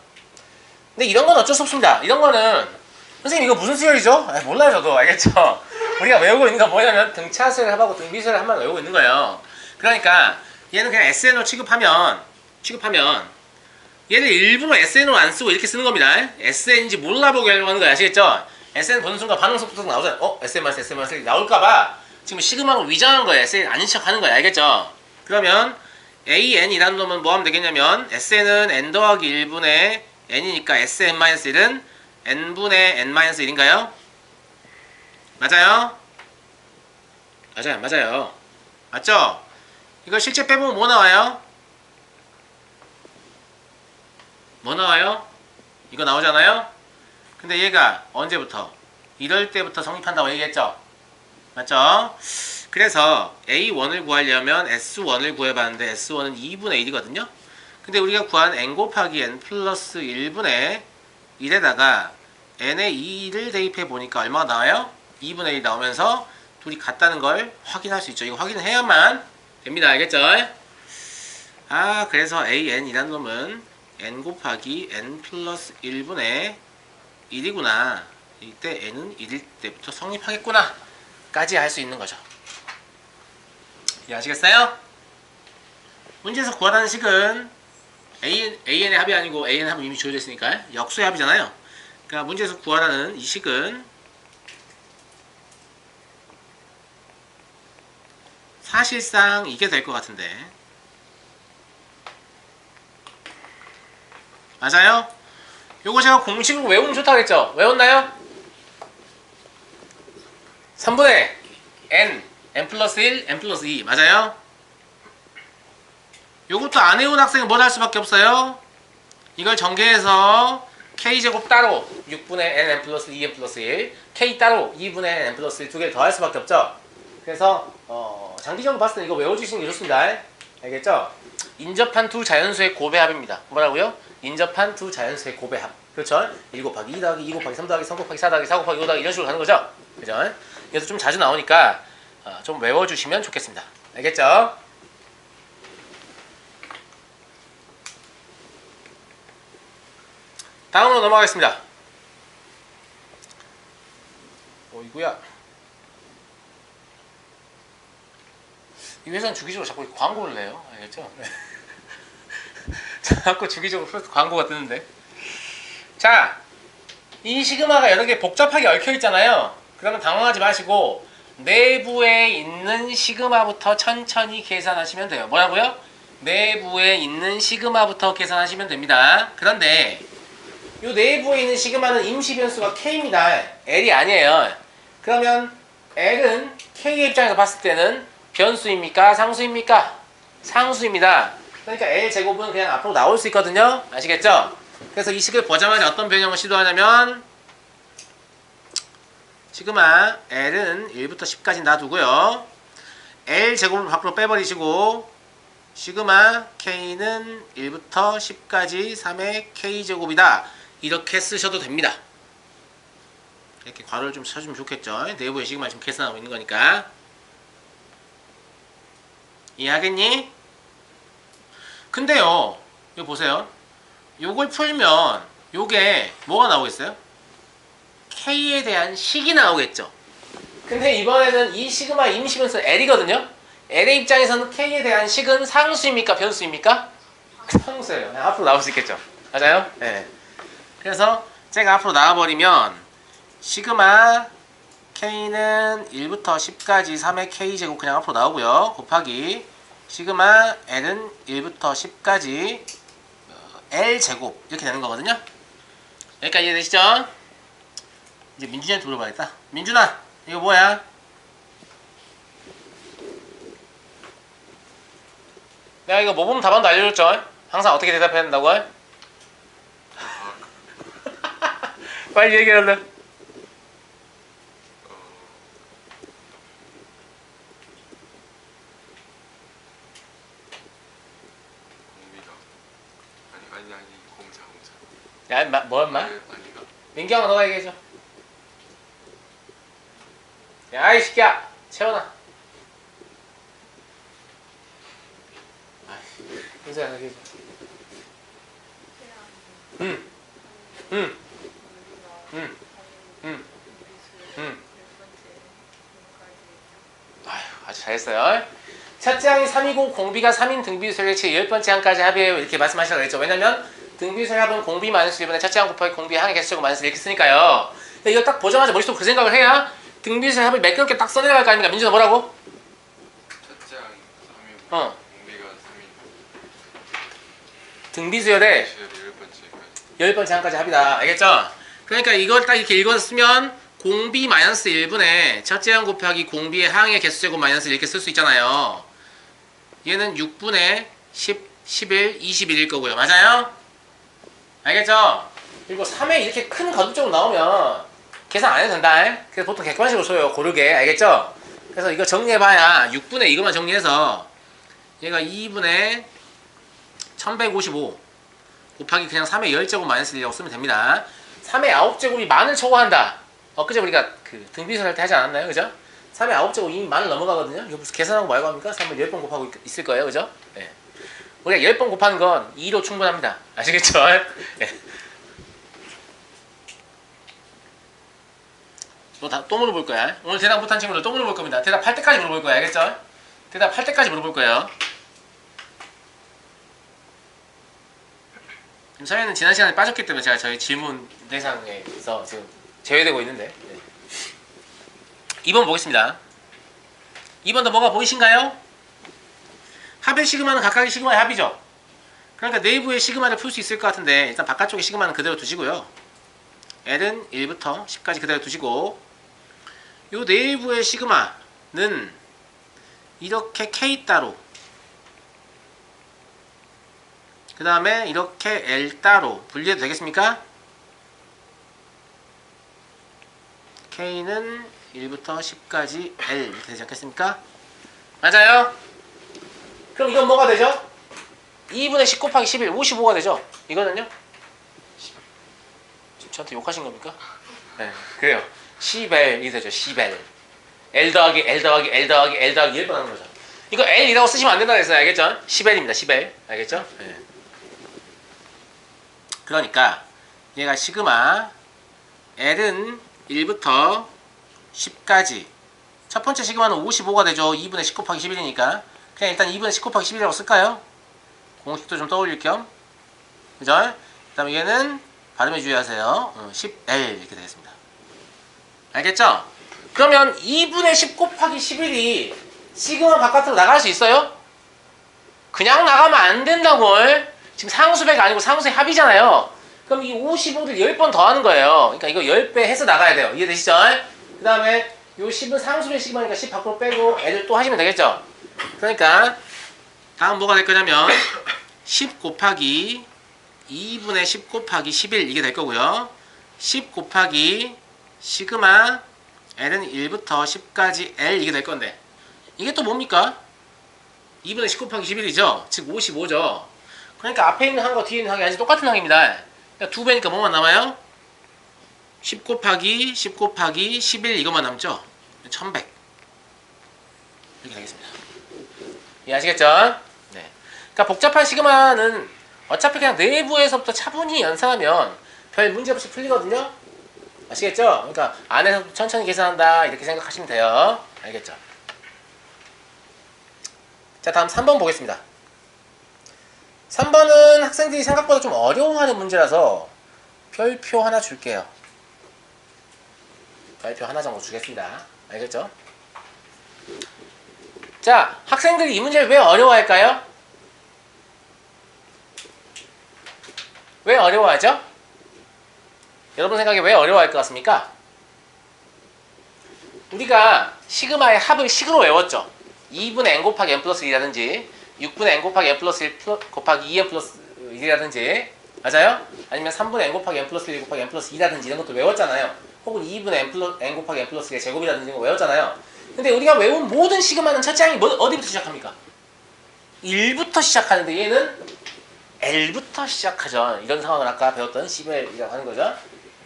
근데 이런 건 어쩔 수 없습니다. 이런 거는 선생님 이거 무슨 수열이죠? 몰라요 저도. 알겠죠? 우리가 외우고 있는 건 뭐냐면 등차수열 합하고 등비수열 합만 외우고 있는 거예요. 그러니까 얘는 그냥 SNO 취급하면 얘를 일부러 SNO 안 쓰고 이렇게 쓰는 겁니다. SN인지 몰라보게 하려고 하는 거야. 아시겠죠? SN 보는 순간 반응 속도가 나오잖아요. SM- 나올까봐 지금 시그마로 위장한 거예요. SN 아닌 척 하는 거야. 알겠죠? 그러면 AN이라는 놈은 뭐 하면 되겠냐면 SN은 N 더하기 1분의 N이니까 SM-1은 N분의 N-1인가요? 맞아요? 맞아요. 맞죠? 이거 실제 빼보면 뭐 나와요? 뭐 나와요? 이거 나오잖아요? 근데 얘가 언제부터? 이럴 때부터 성립한다고 얘기했죠? 맞죠? 그래서 A1을 구하려면 S1을 구해봤는데 S1은 2분의 1이거든요? 근데 우리가 구한 N 곱하기 N 플러스 1분의 1에다가 N의 2를 대입해 보니까 얼마가 나와요? 2분의 1이 나오면서 둘이 같다는 걸 확인할 수 있죠. 이거 확인을 해야만 됩니다. 알겠죠? 아, 그래서 AN이라는 놈은 N 곱하기 N 플러스 1분의 1이구나. 이때 N은 1일 때부터 성립하겠구나. 까지 할 수 있는 거죠. 이해하시겠어요? 문제에서 구하라는 식은 AN의 합이 아니고 AN의 합은 이미 주어져 있으니까 역수의 합이잖아요. 그러니까 문제에서 구하라는 이 식은 사실상 이게 될 것 같은데 맞아요? 요거 제가 공식으로 외우면 좋다고 했죠? 외웠나요? 3분의 N 플러스 1, N 플러스 2 맞아요? 요것도 안 외운 학생은 뭘 할 수밖에 없어요? 이걸 전개해서 K제곱 따로 6분의 N 플러스 2, N 플러스 1 K 따로 2분의 N 플러스 1 두 개를 더 할 수밖에 없죠? 그래서 장기적으로 봤을 때 이거 외워주시는 게 좋습니다. 알겠죠? 인접한 두 자연수의 곱해합입니다. 뭐라고요? 인접한 두 자연수의 곱해합. 그렇죠? 1 곱하기 2 더하기 2 곱하기 3 더하기 3 곱하기 4 더하기 4 곱하기 5 더하기 이런 식으로 가는 거죠? 그죠? 그래서 좀 자주 나오니까 좀 외워주시면 좋겠습니다. 알겠죠? 다음으로 넘어가겠습니다. 이거야. 이 회사는 주기적으로 자꾸 광고를 내요. 알겠죠? 자꾸 주기적으로 광고가 뜨는데. 자, 이 시그마가 여러 개 복잡하게 얽혀 있잖아요. 그러면 당황하지 마시고 내부에 있는 시그마부터 천천히 계산하시면 돼요. 뭐라고요? 내부에 있는 시그마부터 계산하시면 됩니다. 그런데 이 내부에 있는 시그마는 임시 변수가 K입니다. L이 아니에요. 그러면 L은 K의 입장에서 봤을 때는 변수입니까? 상수입니까? 상수입니다. 그러니까 L제곱은 그냥 앞으로 나올 수 있거든요. 아시겠죠? 그래서 이 식을 보자마자 어떤 변형을 시도하냐면 시그마 L은 1부터 10까지 놔두고요. L 제곱을 밖으로 빼버리시고 시그마 K는 1부터 10까지 3의 K제곱이다. 이렇게 쓰셔도 됩니다. 이렇게 괄호를 좀 쳐주면 좋겠죠. 내부의 시그마 지금 계산하고 있는 거니까. 이해하겠니? 근데요, 이거 보세요. 요걸 풀면 요게 뭐가 나오겠어요? K에 대한 식이 나오겠죠. 근데 이번에는 이 시그마 임시변수 L이거든요. L의 입장에서는 K에 대한 식은 상수입니까? 변수입니까? 상수예요. 앞으로 나올 수 있겠죠. 맞아요? 네. 그래서 제가 앞으로 나와버리면 시그마 K는 1부터 10까지 3의 K제곱 그냥 앞으로 나오고요. 곱하기 시그마 L은 1부터 10까지 L제곱 이렇게 되는 거거든요. 여기까지 이해되시죠? 이제 민준이한테 물어봐야겠다. 민준아, 이거 뭐야? 내가 이거 모범 답안도 알려줬죠? 항상 어떻게 대답해야 된다고? 빨리 얘기해라.
공비가 아니 공사.
야, 뭐 엄마?
아니가.
민경아, 너가 얘기해줘. 야, 이 새끼야, 채원아. 인사야, 얘기해줘. 아휴, 아주 잘했어요. 첫째 항이 3이고 공비가 3인 등비수열의 10번째 항까지 합이에요. 이렇게 말씀하시라고 그랬죠. 왜냐면 등비수열 합은 공비 마이너스 1분의 첫째 항 곱하기 공비 항의 개수제곱 마이너스 이렇게 쓰니까요. 근데 이거 딱 보자마자 머릿속으로 그 생각을 해야 등비수열 합을 매끄럽게 딱 써내려갈 거 아닙니까? 민준아 뭐라고?
첫째 항이 3이고
어.
공비가 3이고
등비수열의
시열이 10번째까지.
10번째 항까지 합이다. 알겠죠? 그러니까 이걸 딱 이렇게 읽었으면 공비 마이너스 1분의 첫째 항 곱하기 공비의 항의 개수제곱 마이너스 이렇게 쓸 수 있잖아요. 얘는 6분의 10, 11, 21일 거고요. 맞아요? 알겠죠? 그리고 3에 이렇게 큰 거듭적으로 나오면 계산 안 해도 된다. 그래서 보통 객관식으로 써요. 고르게. 알겠죠? 그래서 이거 정리해봐야 6분의 이것만 정리해서 얘가 2분의 1155 곱하기 그냥 3의 10제곱 마이너스 1이라고 쓰면 됩니다. 3의 9제곱이 만을 초과한다. 엊그제 우리가 그 등비설 할 때 하지 않았나요? 그죠? 3의 9제곱 이미 만을 넘어가거든요. 이거 무슨 계산하고 말고 합니까? 3을 10번 곱하고 있을 거예요. 그죠? 네. 우리가 10번 곱하는 건 2로 충분합니다. 아시겠죠? 네. 또 물어볼 거야. 오늘 대답 못한 친구들 또 물어볼 겁니다. 대답할 때까지 물어볼 거야. 알겠죠? 대답할 때까지 물어볼 거예요. 지금 서현은 지난 시간에 빠졌기 때문에 제가 저희 질문 대상에서 지금 제외되고 있는데. 네. 2번 보겠습니다. 2번도 뭐가 보이신가요? 합의 시그마는 각각의 시그마의 합이죠. 그러니까 내부의 시그마를 풀 수 있을 것 같은데 일단 바깥쪽의 시그마는 그대로 두시고요. L은 1부터 10까지 그대로 두시고 요 내부의 시그마는 이렇게 K 따로 그 다음에 이렇게 L 따로 분리해도 되겠습니까? K는 1부터 10까지 L 이렇게 되지 않겠습니까? 맞아요? 그럼 이건 뭐가 되죠? 2분의 10 곱하기 11, 55가 되죠? 이거는요? 지금 저한테 욕하신 겁니까? 네, 그래요. 10L이 되죠. 10L. L 더하기 L 더하기 L 더하기 L 더하기 1번 하는 거죠. 이거 L이라고 쓰시면 안 된다고 했어요. 알겠죠? 10L입니다. 10L. 알겠죠? 네. 그러니까 얘가 시그마 L은 1부터 10까지 첫 번째 시그마는 55가 되죠. 2분의 10 곱하기 11이니까 그냥 일단 2분의 10 곱하기 11이라고 쓸까요? 공식도 좀 떠올릴 겸 그죠? 그 다음에 얘는 발음에 주의하세요. 10L 이렇게 되겠습니다. 알겠죠? 그러면 2분의 10 곱하기 11이 시그마 바깥으로 나갈 수 있어요? 그냥 나가면 안 된다고. 지금 상수배가 아니고 상수의 합이잖아요. 그럼 이 55를 10번 더하는 거예요. 그러니까 이거 10배 해서 나가야 돼요. 이해되시죠? 그 다음에 요 10은 상수배 시그마니까 10 밖으로 빼고 애들 또 하시면 되겠죠? 그러니까 다음 뭐가 될 거냐면 10 곱하기 2분의 10 곱하기 11 이게 될 거고요. 10 곱하기 시그마 L은 1부터 10까지 L 이게 될 건데 이게 또 뭡니까? 2분의 10 곱하기 11이죠. 즉 55죠. 그러니까 앞에 있는 항과 뒤에 있는 항이 아직 똑같은 항입니다. 그러니까 2배니까 뭐만 남아요? 10 곱하기 10 곱하기 11 이것만 남죠. 1100 이렇게 되겠습니다. 이해하시겠죠? 네. 그러니까 복잡한 시그마는 어차피 그냥 내부에서부터 차분히 연산하면 별 문제 없이 풀리거든요. 아시겠죠? 그러니까 안에서 천천히 계산한다 이렇게 생각하시면 돼요. 알겠죠? 자, 다음 3번 보겠습니다. 3번은 학생들이 생각보다 좀 어려워하는 문제라서 별표 하나 줄게요. 별표 하나 정도 주겠습니다. 알겠죠? 자, 학생들이 이 문제를 왜 어려워할까요? 왜 어려워하죠? 여러분 생각에 왜 어려워할 것 같습니까? 우리가 시그마의 합을 식으로 외웠죠. 2분의 n 곱하기 n 플러스 1이라든지 6분의 n 곱하기 n 플러스 1 곱하기 2n 플러스 1이라든지 맞아요? 아니면 3분의 n 곱하기 n 플러스 1 곱하기 n 플러스 2라든지 이런 것도 외웠잖아요. 혹은 2분의 n 곱하기 n 플러스 1의 제곱이라든지 이런 거 외웠잖아요. 근데 우리가 외운 모든 시그마는 첫째 항이 어디부터 시작합니까? 1부터 시작하는데 얘는 L부터 시작하죠. 이런 상황을 아까 배웠던 C벨이라고 하는 거죠.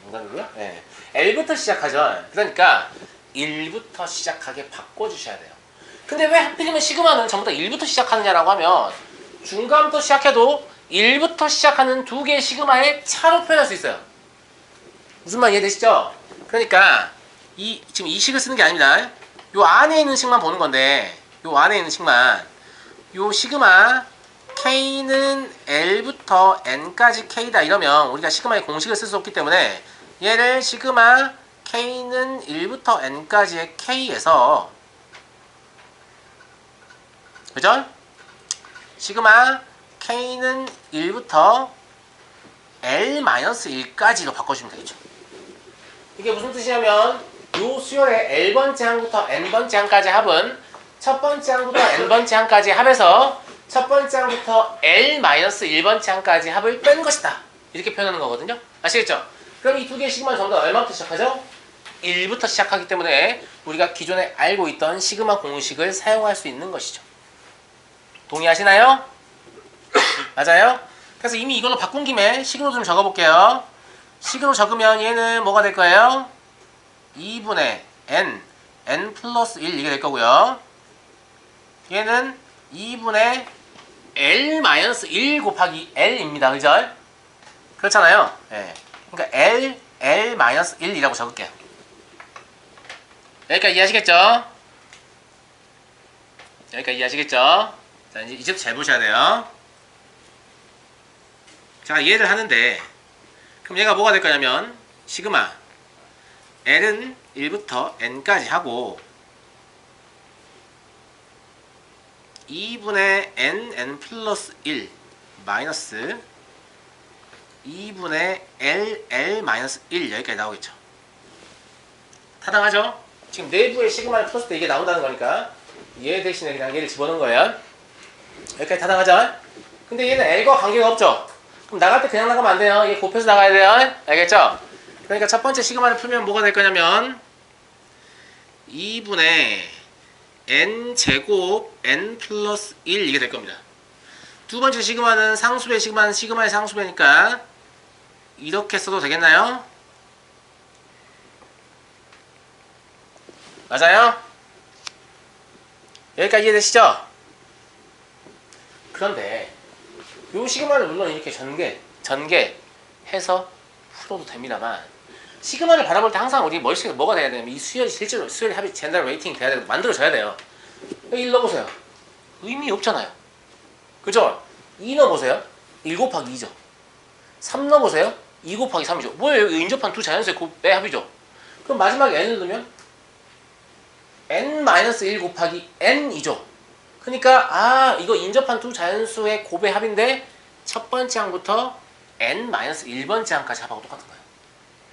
농담이고요. 네. L부터 시작하죠. 그러니까 1부터 시작하게 바꿔주셔야 돼요. 근데 왜 하필이면 시그마는 전부 다 1부터 시작하느냐라고 하면 중간부터 시작해도 1부터 시작하는 두 개의 시그마의 차로 표현할 수 있어요. 무슨 말 이해되시죠? 그러니까 지금 이 식을 쓰는 게 아닙니다. 요 안에 있는 식만 보는 건데 요 안에 있는 식만 요 시그마 K는 L부터 N까지 K다 이러면 우리가 시그마의 공식을 쓸 수 없기 때문에 얘를 시그마 K는 1부터 N까지의 K에서 그죠? 시그마 K는 1부터 L-1까지로 바꿔주면 되겠죠. 이게 무슨 뜻이냐면 요 수열의 L번째 항부터 N번째 항까지 합은 첫 번째 항부터 N번째 항까지 합해서 첫 번째 항부터 L-1번째 항까지 합을 뺀 것이다. 이렇게 표현하는 거거든요. 아시겠죠? 그럼 이 두 개의 시그마는 전부 다 얼마부터 시작하죠? 1부터 시작하기 때문에 우리가 기존에 알고 있던 시그마 공식을 사용할 수 있는 것이죠. 동의하시나요? 맞아요? 그래서 이미 이걸로 바꾼 김에 식으로 좀 적어볼게요. 식으로 적으면 얘는 뭐가 될 거예요? 2분의 n 플러스 1 이게 될 거고요. 얘는 2분의 L-1 곱하기 L입니다. 그죠? 그렇잖아요. 네. 그러니까 L-1이라고 적을게요. 여기까지 이해하시겠죠? 여기까지 이해하시겠죠? 자, 이제부터 잘 보셔야 돼요. 자, 이해를 하는데 그럼 얘가 뭐가 될 거냐면 시그마 L은 1부터 N까지 하고 2분의 N 플러스 1 마이너스 2분의 L 마이너스 1 여기까지 나오겠죠. 타당하죠? 지금 내부의 시그마를 풀었을 때 이게 나온다는 거니까 얘 대신에 그냥 얘를 집어넣은 거예요. 여기까지 타당하죠? 근데 얘는 L과 관계가 없죠? 그럼 나갈 때 그냥 나가면 안 돼요. 얘 곱해서 나가야 돼요. 알겠죠? 그러니까 첫 번째 시그마를 풀면 뭐가 될 거냐면 2분의 N제곱 N 플러스 1 이게 될 겁니다. 두 번째 시그마는 상수배 시그마는 시그마의 상수배니까 이렇게 써도 되겠나요? 맞아요? 여기까지 이해되시죠? 그런데 요 시그마를 물론 이렇게 전개해서 풀어도 됩니다만 시그마를 바라볼 때 항상 우리 머릿속에 뭐가 돼야 되냐면 이 수열이 실제로 수열이 합이 제너럴 웨이팅이 돼야 되고 만들어져야 돼요. 여기 1 넣어보세요. 의미 없잖아요. 그죠? 2 넣어보세요. 1 곱하기 2죠. 3 넣어보세요. 2 곱하기 3이죠. 뭐예요? 인접한 두 자연수의 곱의 합이죠. 그럼 마지막에 n을 넣으면 n-1 곱하기 n이죠. 그러니까 이거 인접한 두 자연수의 곱의 합인데 첫 번째 항부터 n-1번째 항까지 합하고 똑같은 거예요.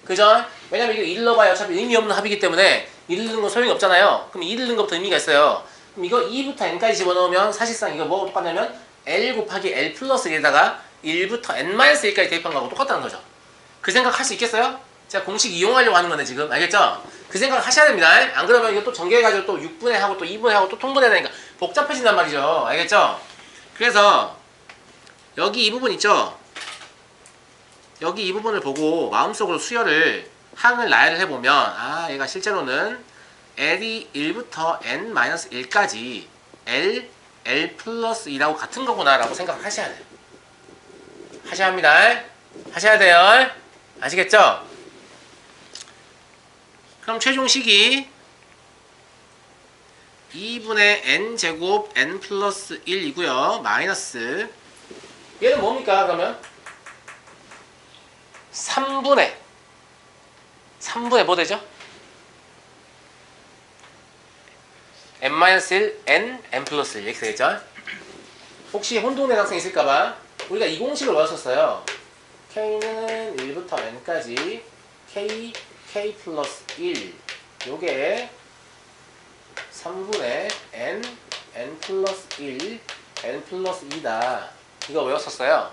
그죠? 왜냐면 이거 1 넣어봐야 어차피 의미 없는 합이기 때문에 1 넣는 건 소용이 없잖아요. 그럼 2 넣는 것부터 의미가 있어요. 그럼 이거 2부터 n까지 집어넣으면 사실상 이거 뭐가 똑같냐면 l 곱하기 l 플러스 1에다가 1부터 n-1까지 대입한 거하고 똑같다는 거죠. 그 생각 할 수 있겠어요? 제가 공식 이용하려고 하는 건데 지금 알겠죠? 그 생각을 하셔야 됩니다. 안 그러면 이거 또 전개해가지고 또 6분의 하고 또 2분의 하고 또 통분해야 되니까 복잡해진단 말이죠. 알겠죠? 그래서 여기 이 부분 있죠? 여기 이 부분을 보고 마음속으로 수열을 항을 나열을 해보면 아 얘가 실제로는 L이 1부터 N-1까지 L 플러스 2라고 같은 거구나 라고 생각을 하셔야 돼요. 하셔야 합니다. 하셔야 돼요. 아시겠죠? 그럼 최종식이 2분의 n제곱 n 플러스 1이고요. 마이너스 얘는 뭡니까 그러면? 3분의 뭐 되죠? n-1 n 플러스 1 이렇게 되겠죠? 혹시 혼동된 학생 있을까봐 우리가 이 공식을 외웠었어요. k는 1부터 n까지 k 플러스 1 요게 3분의 n 플러스 1 n 플러스 2다 이거 외웠었어요.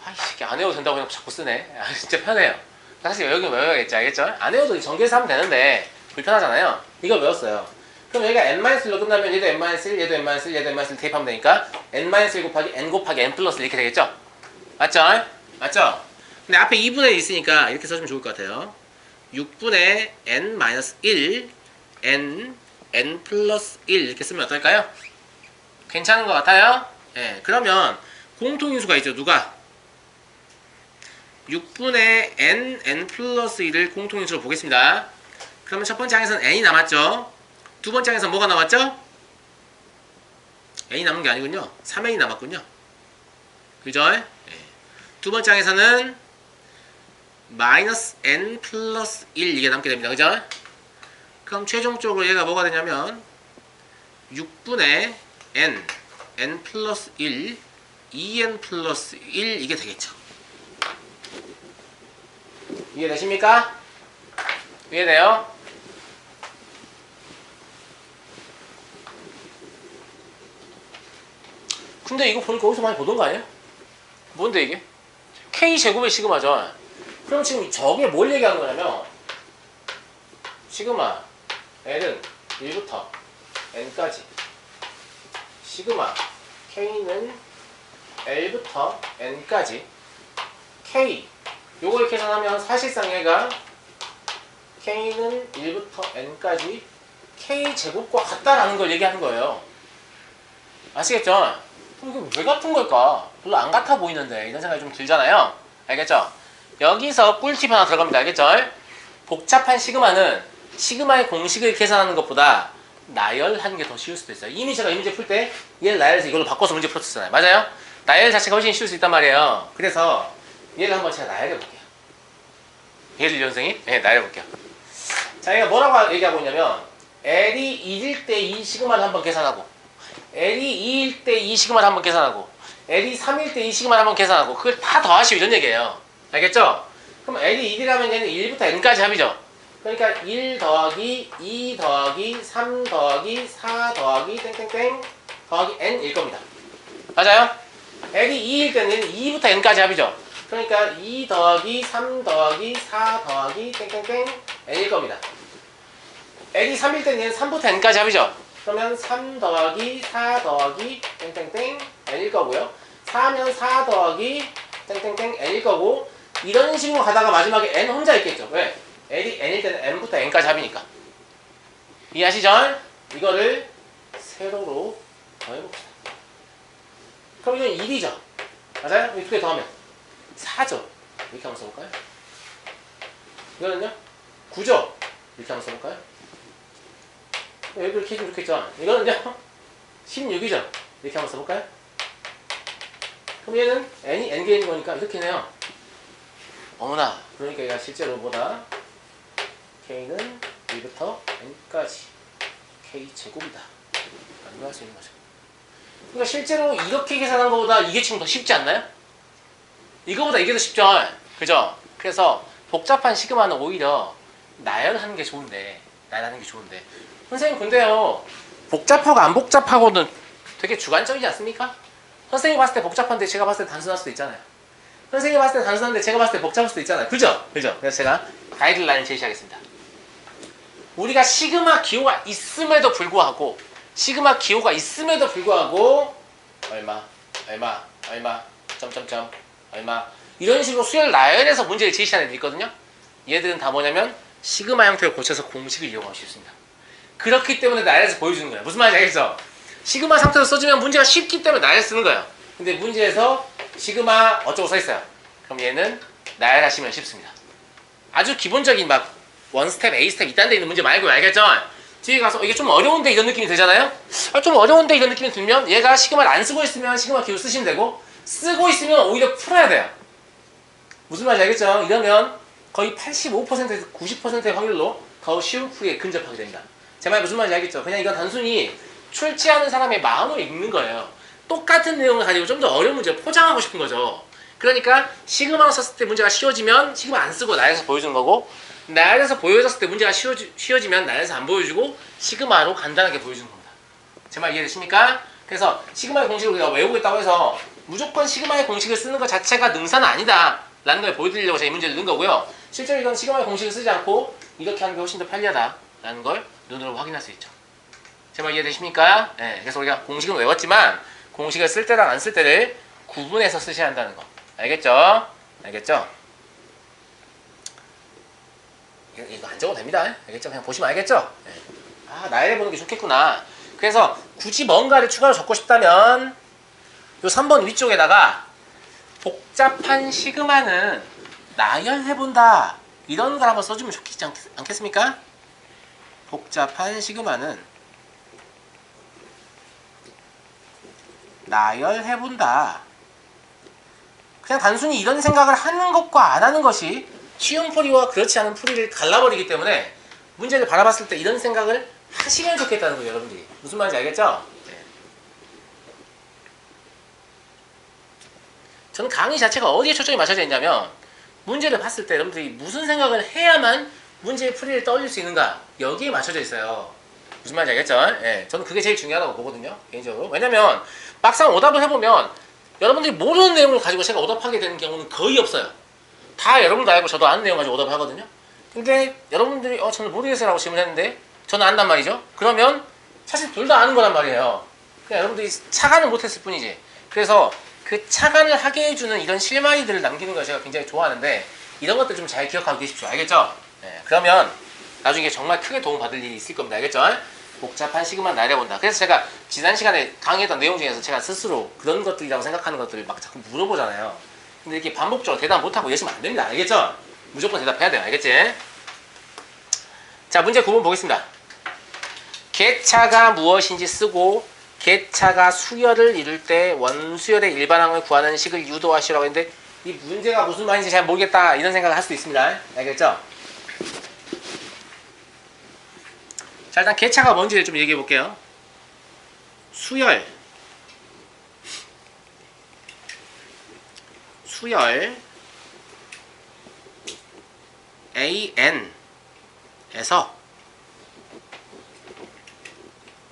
아이씨 안 외워도 된다고 그냥 자꾸 쓰네. 아 진짜 편해요. 사실 여기 외워야겠지 알겠죠? 안 외워도 전개해서 하면 되는데 불편하잖아요. 이거 외웠어요. 그럼 여기가 n-1로 끝나면 얘도 n-1 얘도 n-1 얘도 n-1 대입하면 되니까 n-1 곱하기 n 곱하기 n 플러스 이렇게 되겠죠? 맞죠? 맞죠? 근데 앞에 2분의 1 있으니까 이렇게 써주면 좋을 것 같아요. 6분의 n-1 n 플러스 1 이렇게 쓰면 어떨까요? 괜찮은 것 같아요? 예, 그러면 공통인수가 있죠. 누가? 6분의 n 플러스 1을 공통인수로 보겠습니다. 그러면 첫 번째 항에서는 n이 남았죠. 두 번째 항에서는 뭐가 남았죠? n이 남은 게 아니군요. 3n이 남았군요. 그죠? 예. 두 번째 항에서는 마이너스 n 플러스 1 이게 남게 됩니다. 그죠? 그럼 최종적으로 얘가 뭐가 되냐면 6분의 n 플러스 1 2n 플러스 1 이게 되겠죠. 이해되십니까? 이해돼요? 근데 이거 보니까 어디서 많이 보던 거 아니에요? 뭔데 이게? K제곱의 시그마죠. 그럼 지금 저게 뭘 얘기하는 거냐면 시그마 L은 1부터 N까지 시그마 K는 L부터 N까지 K 요걸 계산하면 사실상 얘가 K는 1부터 N까지 K제곱과 같다라는 걸 얘기하는 거예요. 아시겠죠? 그럼 이게 왜 같은 걸까? 별로 안 같아 보이는데 이런 생각이 좀 들잖아요. 알겠죠? 여기서 꿀팁 하나 들어갑니다. 알겠죠? 복잡한 시그마는 시그마의 공식을 계산하는 것보다 나열하는 게 더 쉬울 수도 있어요. 이미 제가 이 문제 풀 때 얘를 나열해서 이걸로 바꿔서 문제 풀었잖아요. 맞아요? 나열 자체가 훨씬 쉬울 수 있단 말이에요. 그래서 얘를 한번 제가 나열해 볼게요. 얘를 선생님? 네, 나열해 볼게요. 자, 얘가 뭐라고 얘기하고 있냐면 L이 1일 때 이 시그마를 한번 계산하고 L이 2일 때 이 시그마를 한번 계산하고 L이 3일 때 이 시그마를 한번 계산하고 그걸 다 더하시오 이런 얘기예요. 알겠죠? 그럼 L이 1이라면 얘는 1부터 N까지 합이죠. 그러니까 1 더하기 2 더하기 3 더하기 4 더하기 땡땡땡 더하기 N일 겁니다. 맞아요? L이 2일 때는 얘는 2부터 N까지 합이죠. 그러니까 2 더하기 3 더하기 4 더하기 땡땡땡 N일 겁니다. L이 3일 때는 얘는 3부터 N까지 합이죠. 그러면 3 더하기 4 더하기 땡땡땡 N일 거고요. 4면 4 더하기 땡땡땡 N일 거고 이런 식으로 가다가 마지막에 N 혼자 있겠죠. 왜? L이 N일 때는 N부터 N까지 합이니까. 이해하시죠? 이거를 세로로 더해봅시다. 그럼 이건 1이죠. 맞아요? 이 두 개 더하면 4죠. 이렇게 한번 써볼까요? 이거는요? 9죠. 이렇게 한번 써볼까요? 여기도 이렇게 해주면 좋겠죠. 이거는요? 16이죠. 이렇게 한번 써볼까요? 그럼 얘는 n이 n개인 거니까 이렇게 해요. 어머나, 그러니까 얘가 실제로 뭐다? k는 1부터 n까지 k제곱이다 라고 할 수 있는 거죠. 그러니까 실제로 이렇게 계산한 것보다 이게 지금 더 쉽지 않나요? 이거보다 이게 더 쉽죠. 그죠? 그래서 복잡한 시그마는 오히려 나열하는 게 좋은데 선생님 근데요 복잡하고 안 복잡하고는 되게 주관적이지 않습니까? 선생님이 봤을 때 복잡한데 제가 봤을 때 단순할 수도 있잖아요. 선생님이 봤을 때 단순한데 제가 봤을 때 복잡할 수도 있잖아요. 그죠? 그죠? 그래서 제가 가이드라인을 제시하겠습니다. 우리가 시그마 기호가 있음에도 불구하고 얼마 점점점 얼마 이런 식으로 수열 나열해서 문제를 제시하는 애들이 있거든요. 얘들은 다 뭐냐면 시그마 형태를 고쳐서 공식을 이용할 수 있습니다. 그렇기 때문에 나열해서 보여주는 거예요. 무슨 말인지 알겠죠? 시그마 상태로 써주면 문제가 쉽기 때문에 나열 쓰는 거예요. 근데 문제에서 시그마 어쩌고 써 있어요. 그럼 얘는 나열하시면 쉽습니다. 아주 기본적인 막 원스텝, A스텝 이딴 데 있는 문제 말고 알겠죠? 뒤에 가서 이게 좀 어려운데 이런 느낌이 들잖아요? 좀 어려운데 이런 느낌이 들면 얘가 시그마를 안 쓰고 있으면 시그마 기호 쓰시면 되고 쓰고 있으면 오히려 풀어야 돼요. 무슨 말인지 알겠죠? 이러면 거의 85%에서 90%의 확률로 더 쉬운 풀이에 근접하게 됩니다. 제 말 무슨 말인지 알겠죠? 그냥 이건 단순히 출제하는 사람의 마음을 읽는 거예요. 똑같은 내용을 가지고 좀 더 어려운 문제를 포장하고 싶은 거죠. 그러니까 시그마로 썼을 때 문제가 쉬워지면 시그마 안 쓰고 나열해서 보여주는 거고 나열해서 보여줬을 때 문제가 쉬워지면 나열해서 안 보여주고 시그마로 간단하게 보여주는 겁니다. 제 말 이해되십니까? 그래서 시그마의 공식을 우리가 외우겠다고 해서 무조건 시그마의 공식을 쓰는 것 자체가 능사는 아니다 라는 걸 보여드리려고 제가 이 문제를 넣은 거고요. 실제로 이건 시그마의 공식을 쓰지 않고 이렇게 하는 게 훨씬 더 편리하다 라는 걸 눈으로 확인할 수 있죠. 제 말 이해되십니까? 네, 그래서 우리가 공식은 외웠지만 공식을 쓸 때랑 안 쓸 때를 구분해서 쓰셔야 한다는 거. 알겠죠? 알겠죠? 이거 안 적어도 됩니다. 알겠죠? 그냥 보시면 알겠죠? 네. 아, 나열해보는 게 좋겠구나. 그래서 굳이 뭔가를 추가로 적고 싶다면 요 3번 위쪽에다가 복잡한 시그마는 나열해본다 이런 걸 한번 써주면 좋겠지 않겠습니까? 복잡한 시그마는 나열해본다. 그냥 단순히 이런 생각을 하는 것과 안 하는 것이 쉬운 풀이와 그렇지 않은 풀이를 갈라버리기 때문에 문제를 바라봤을 때 이런 생각을 하시면 좋겠다는 거예요. 여러분들이 무슨 말인지 알겠죠? 네. 저는 강의 자체가 어디에 초점이 맞춰져 있냐면 문제를 봤을 때 여러분들이 무슨 생각을 해야만 문제의 풀이를 떠올릴 수 있는가 여기에 맞춰져 있어요. 무슨 말인지 알겠죠? 네. 저는 그게 제일 중요하다고 보거든요. 개인적으로. 왜냐면 막상 오답을 해보면 여러분들이 모르는 내용을 가지고 제가 오답하게 되는 경우는 거의 없어요. 다 여러분도 알고 저도 아는 내용 가지고 오답을 하거든요. 근데 여러분들이 저는 모르겠어요 라고 질문했는데 저는 안단 말이죠. 그러면 사실 둘 다 아는 거란 말이에요. 그냥 여러분들이 착안을 못했을 뿐이지. 그래서 그 착안을 하게 해주는 이런 실마리들을 남기는 걸 제가 굉장히 좋아하는데 이런 것들 좀 잘 기억하고 계십시오. 알겠죠? 네, 그러면 나중에 정말 크게 도움받을 일이 있을 겁니다. 알겠죠? 복잡한 시그마 나열해본다. 그래서 제가 지난 시간에 강의했던 내용 중에서 제가 스스로 그런 것들이라고 생각하는 것들을 막 자꾸 물어보잖아요. 근데 이렇게 반복적으로 대답 못하고 이러시면 안 됩니다. 알겠죠? 무조건 대답해야 돼요. 알겠지? 자, 문제 9번 보겠습니다. 개차가 무엇인지 쓰고 개차가 수열을 이룰 때 원수열의 일반항을 구하는 식을 유도하시라고 했는데 이 문제가 무슨 말인지 잘 모르겠다 이런 생각을 할 수도 있습니다. 알겠죠? 자, 일단 개차가 뭔지를 좀 얘기해 볼게요. 수열 AN에서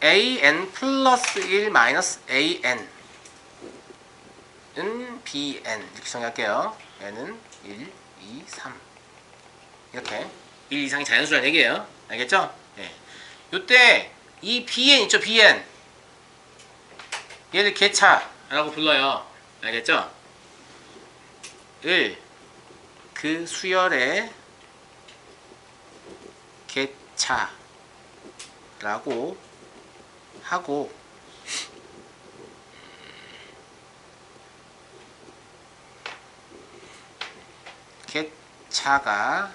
AN 플러스 1 마이너스 AN은 BN 이렇게 정리할게요. N은 1, 2, 3 이렇게 1 이상이 자연수라는 얘기예요. 알겠죠? 네. 요때 이 BN 있죠? BN 얘를 개차라고 불러요. 알겠죠? 을 그 수열의 개차라고 하고 개차가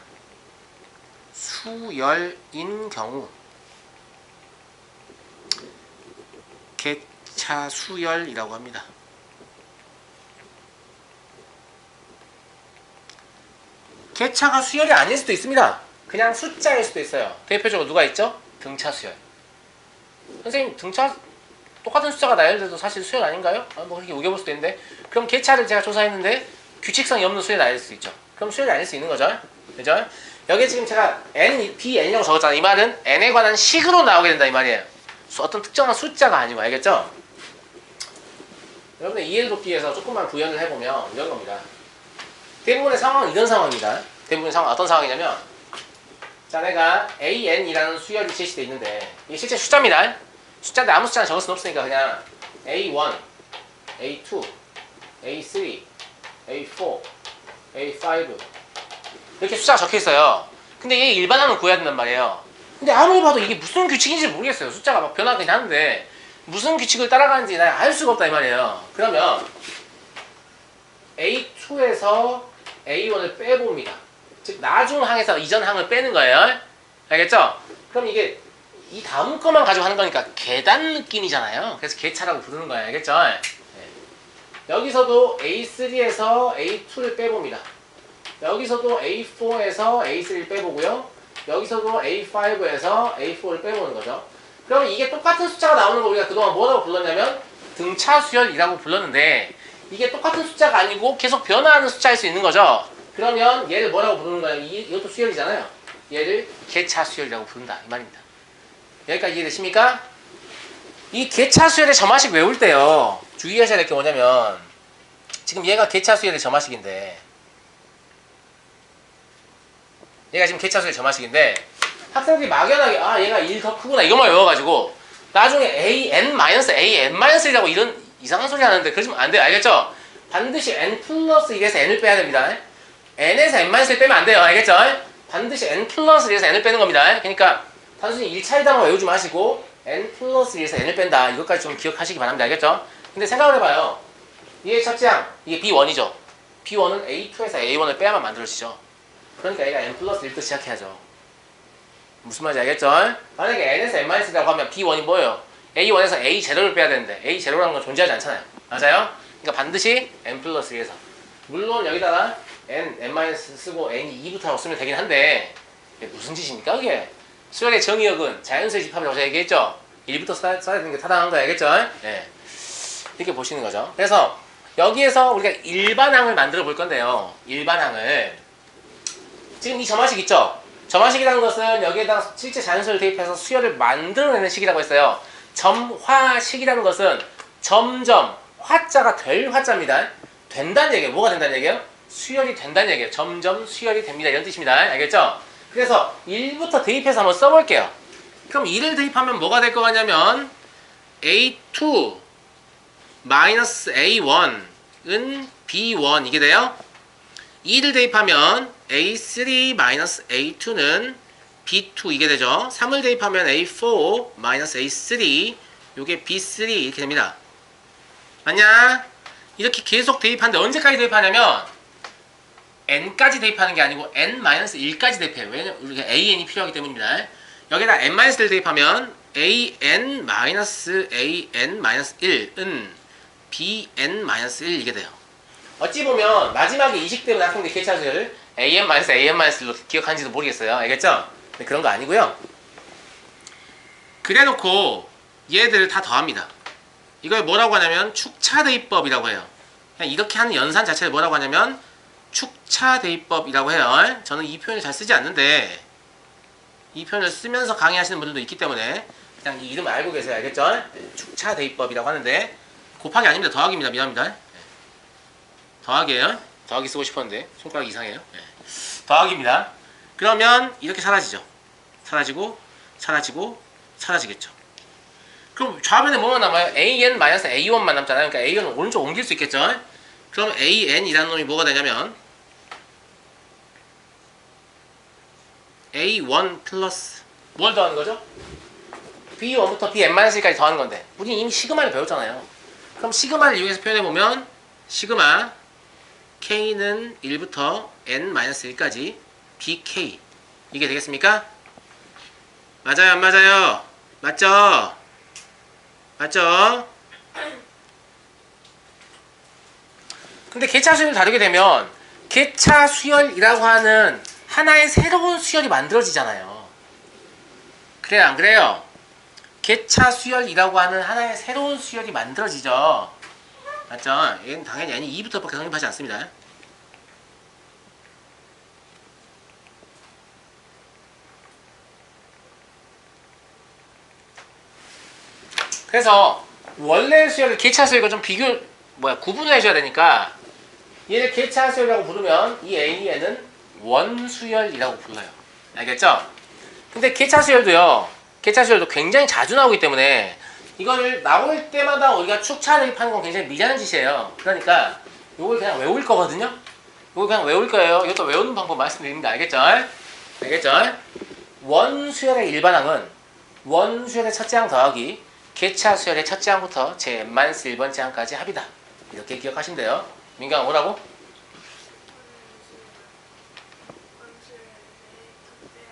수열인 경우 개차 수열이라고 합니다. 개차가 수열이 아닐 수도 있습니다. 그냥 숫자일 수도 있어요. 대표적으로 누가 있죠? 등차 수열. 선생님 등차 똑같은 숫자가 나열돼도 사실 수열 아닌가요? 뭐 그렇게 우겨볼 수도 있는데 그럼 개차를 제가 조사했는데 규칙성이 없는 수열이 아닐 수 있죠. 그럼 수열이 아닐 수 있는 거죠. 그죠? 여기에 지금 제가 N, BN이라고 적었잖아요. 이 말은 N에 관한 식으로 나오게 된다 이 말이에요. 어떤 특정한 숫자가 아니고 알겠죠? 여러분의 이해를 돕기 위해서 조금만 구현을 해보면 이런 겁니다. 대부분의 상황은 이런 상황입니다. 대부분의 상황 어떤 상황이냐면 자 내가 AN이라는 수열이 제시되어 있는데 이게 실제 숫자입니다. 숫자인데 아무 숫자나 적을 수는 없으니까 그냥 A1, A2, A3, A4, A5 이렇게 숫자가 적혀 있어요. 근데 얘 일반항을 구해야 된단 말이에요. 근데 아무리 봐도 이게 무슨 규칙인지 모르겠어요. 숫자가 막 변하긴 하는데 무슨 규칙을 따라가는지 난 알 수가 없다 이 말이에요. 그러면 A2에서 A1을 빼봅니다. 즉 나중 항에서 이전 항을 빼는 거예요. 알겠죠? 그럼 이게 이 다음 것만 가지고 하는 거니까 계단 느낌이잖아요. 그래서 계차라고 부르는 거예요. 알겠죠? 네. 여기서도 A3에서 A2를 빼봅니다. 여기서도 A4에서 A3를 빼보고요. 여기서도 A5에서 A4를 빼보는 거죠. 그러면 이게 똑같은 숫자가 나오는 거 우리가 그동안 뭐라고 불렀냐면 등차 수열이라고 불렀는데 이게 똑같은 숫자가 아니고 계속 변화하는 숫자일 수 있는 거죠. 그러면 얘를 뭐라고 부르는 거예요? 이것도 수열이잖아요. 얘를 계차 수열이라고 부른다 이 말입니다. 여기까지 이해되십니까? 이 계차 수열의 점화식 외울 때요 주의하셔야 될 게 뭐냐면 지금 얘가 계차 수열의 점화식인데 얘가 지금 계차 수열의 점화식인데 학생들이 막연하게 아 얘가 1 더 크구나 이것만 외워가지고 나중에 AN-AN-1이라고 이런 이상한 소리 하는데 그러시면 안 돼요. 알겠죠? 반드시 N 플러스 1에서 N을 빼야 됩니다. N에서 N-1을 빼면 안 돼요. 알겠죠? 반드시 N 플러스 1에서 N을 빼는 겁니다. 그러니까 단순히 1차이다만 외우지 마시고 N 플러스 1에서 N을 뺀다. 이것까지 좀 기억하시기 바랍니다. 알겠죠? 근데 생각을 해봐요. 얘의 첫째 항, 이게 B1이죠. B1은 A2에서 A1을 빼야만 만들어지죠. 그러니까 얘가 N 플러스 1부터 시작해야죠. 무슨 말인지 알겠죠? 만약에 N에서 N-1이라고 하면 B1이 뭐예요? A1에서 A0를 빼야 되는데 A0라는 건 존재하지 않잖아요. 맞아요? 그러니까 반드시 N 플러스 1에서 물론 여기다가 N 쓰고 N이 2부터 쓰면 되긴 한데 무슨 짓입니까 그게? 수열의 정의역은 자연수의 집합이라고 제가 얘기했죠? 1부터 써야 되는 게 타당한 거 알겠죠? 네. 이렇게 보시는 거죠. 그래서 여기에서 우리가 일반항을 만들어 볼 건데요. 일반항을 지금 이 점화식 있죠? 점화식이라는 것은 여기에다가 실제 자연수를 대입해서 수열을 만들어내는 식이라고 했어요. 점화식이라는 것은 점점 화자가 될 화자입니다. 된다는 얘기예요. 뭐가 된다는 얘기예요? 수열이 된다는 얘기예요. 점점 수열이 됩니다. 이런 뜻입니다. 알겠죠? 그래서 1부터 대입해서 한번 써볼게요. 그럼 1을 대입하면 뭐가 될 것 같냐면 A2 마이너스 A1은 B1 이게 돼요. 2를 대입하면 A3 마이너스 A2는 B2 이게 되죠. 3을 대입하면 A4 마이너스 A3 요게 B3 이렇게 됩니다. 맞냐? 이렇게 계속 대입하는데 언제까지 대입하냐면 n까지 대입하는 게 아니고 n-1까지 대입해요. 왜냐면 우리가 an이 필요하기 때문입니다. 여기다 n-1을 대입하면 an-an-1은 bn-1 이게 돼요. 어찌 보면 마지막에 이식 때문에 학생들이 계차수열을 an-an-1로 기억하는지도 모르겠어요. 알겠죠? 근데 그런 거 아니고요. 그래놓고 얘들을 다 더합니다. 이걸 뭐라고 하냐면 축차대입법이라고 해요. 그냥 이렇게 하는 연산 자체를 뭐라고 하냐면 축차대입법이라고 해요. 저는 이 표현을 잘 쓰지 않는데 이 표현을 쓰면서 강의하시는 분들도 있기 때문에 그냥 이 이름 알고 계세요. 알겠죠? 축차대입법이라고 하는데 곱하기 아닙니다. 더하기입니다. 미안합니다. 더하기예요. 더하기 쓰고 싶었는데 손가락이 이상해요. 더하기입니다. 그러면 이렇게 사라지죠. 사라지고 사라지고 사라지겠죠. 그럼 좌변에 뭐만 남아요? an-a1만 남잖아요. 그러니까 a1은 오른쪽 옮길 수 있겠죠. 그럼 an이라는 놈이 뭐가 되냐면 a1 플러스 뭘 더하는 거죠? b1부터 bn-1까지 더하는 건데 우리 이미 시그마를 배웠잖아요. 그럼 시그마를 이용해서 표현해보면 시그마 k는 1부터 n-1까지 bk 이게 되겠습니까? 맞아요 안 맞아요? 맞죠? 맞죠? 근데 계차수열을 다루게 되면 계차수열이라고 하는 하나의 새로운 수열이 만들어지잖아요. 그래요 안 그래요? 계차수열이라고 하는 하나의 새로운 수열이 만들어지죠. 맞죠? 얘는 당연히 아니 2부터밖에 성립하지 않습니다. 그래서 원래 수열을 계차수열과 좀 구분을 해줘야 되니까 얘를 개차 수열이라고 부르면 이 AN은 원수열이라고 불러요. 알겠죠? 근데 개차 수열도요. 개차 수열도 굉장히 자주 나오기 때문에 이걸 나올 때마다 우리가 축차 대입하는 건 굉장히 미련한 짓이에요. 그러니까 이걸 그냥 외울 거거든요. 이걸 그냥 외울 거예요. 이것도 외우는 방법 말씀드립니다. 알겠죠? 알겠죠? 원수열의 일반항은 원수열의 첫째 항 더하기 개차 수열의 첫째 항부터 제 n-1번째 항까지 합이다. 이렇게 기억하시면 돼요. 민경아 뭐라고?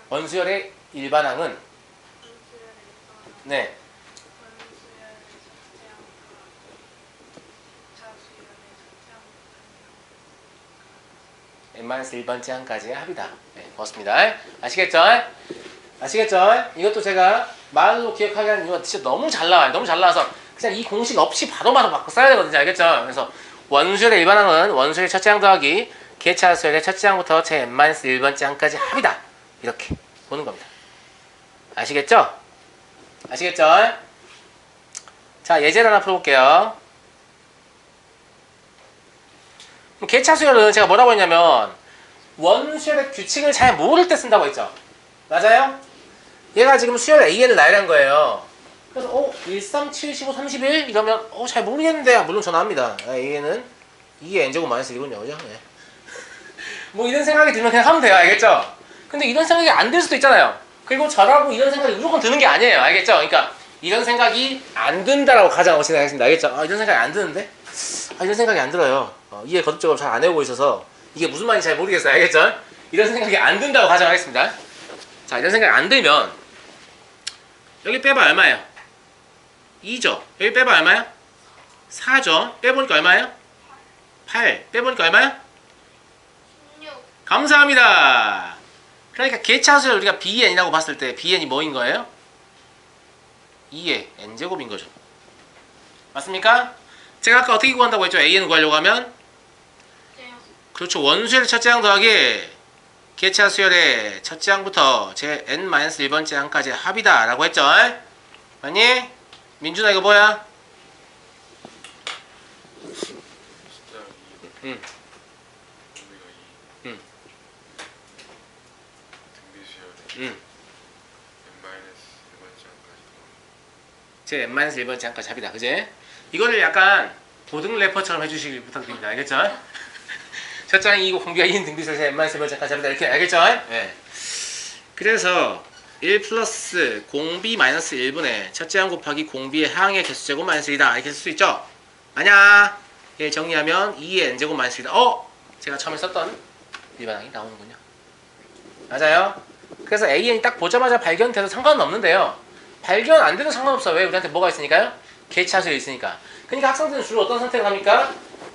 원수열의 일반항은 네. n-1번째 항까지의 합이다. 네, 고맙습니다. 아시겠죠? 아시겠죠? 이것도 제가 말로 기억하게 하는 이유가 진짜 너무 잘 나와요. 너무 잘 나와서 그냥 이 공식 없이 바로바로 바꿔 써야 되거든요. 알겠죠? 그래서 원수열의 일반항은 원수열의 첫째 항 더하기 개차 수열의 첫째 항부터 제 n-1번째 항까지 합이다. 이렇게 보는 겁니다. 아시겠죠? 아시겠죠? 자, 예제를 하나 풀어볼게요. 개차 수열은 제가 뭐라고 했냐면 원수열의 규칙을 잘 모를 때 쓴다고 했죠. 맞아요? 얘가 지금 수열 AN을 나열한 거예요. 그래서 1, 3, 7, 15, 31 이러면 잘 모르겠는데 물론 전화합니다. AN은 2의 n제곱 마이너스 1이군요. 그죠? 네. 뭐 이런 생각이 들면 그냥 하면 돼요. 알겠죠? 근데 이런 생각이 안 들 수도 있잖아요. 그리고 저라고 이런 생각이 무조건 드는 게 아니에요. 알겠죠? 그러니까 이런 생각이 안 든다라고 가정하고 생각하겠습니다. 알겠죠? 이런 생각이 안 드는데? 이런 생각이 안 들어요. 이해 거듭적으로 잘 안 해오고 있어서 이게 무슨 말인지 잘 모르겠어요. 알겠죠? 이런 생각이 안 든다고 가정하겠습니다. 자, 이런 생각이 안 들면 여기 빼봐 얼마예요? 2죠. 여기 빼봐 얼마야? 4죠. 빼보니까 얼마예요? 8. 빼보니까 얼마야?
16.
감사합니다. 그러니까 개차수를 우리가 BN이라고 봤을 때 BN이 뭐인 거예요? 2의 n제곱인 거죠. 맞습니까? 제가 아까 어떻게 구한다고 했죠? AN 구하려고 하면 그렇죠. 원수열의 첫째 항 더하기 개차 수열의 첫째 항부터 제 n-1번째 항까지 합이다 라고 했죠. 맞니? 민준아 이거 뭐야?
숫자 2
응.
공비가 2
응.
등비수열에
응.
n-1번째 항까지 더하기
제 n-1번째 항까지 합이다. 그제? 이거를 약간 고등 래퍼처럼 해주시길 부탁드립니다. 알겠죠? 첫째 항이 2고 공비가 2인 등비수열에서 n-1번째 항까지 합이다. 이렇게 알겠죠? 네. 그래서 1 플러스 공비 마이너스 1분의 첫째 항 곱하기 공비의 항의 개수제곱 마이너스 1이다. 이렇게 쓸 수 있죠? 아냐? 얘 정리하면 2의 n제곱 마이너스 1이다. 제가 처음에 썼던 일반항이 나오는군요. 맞아요? 그래서 AN이 딱 보자마자 발견돼도 상관은 없는데요. 발견 안 돼도 상관없어. 왜? 우리한테 뭐가 있으니까요? 개차수열이 있으니까. 그러니까 학생들은 주로 어떤 선택을 합니까?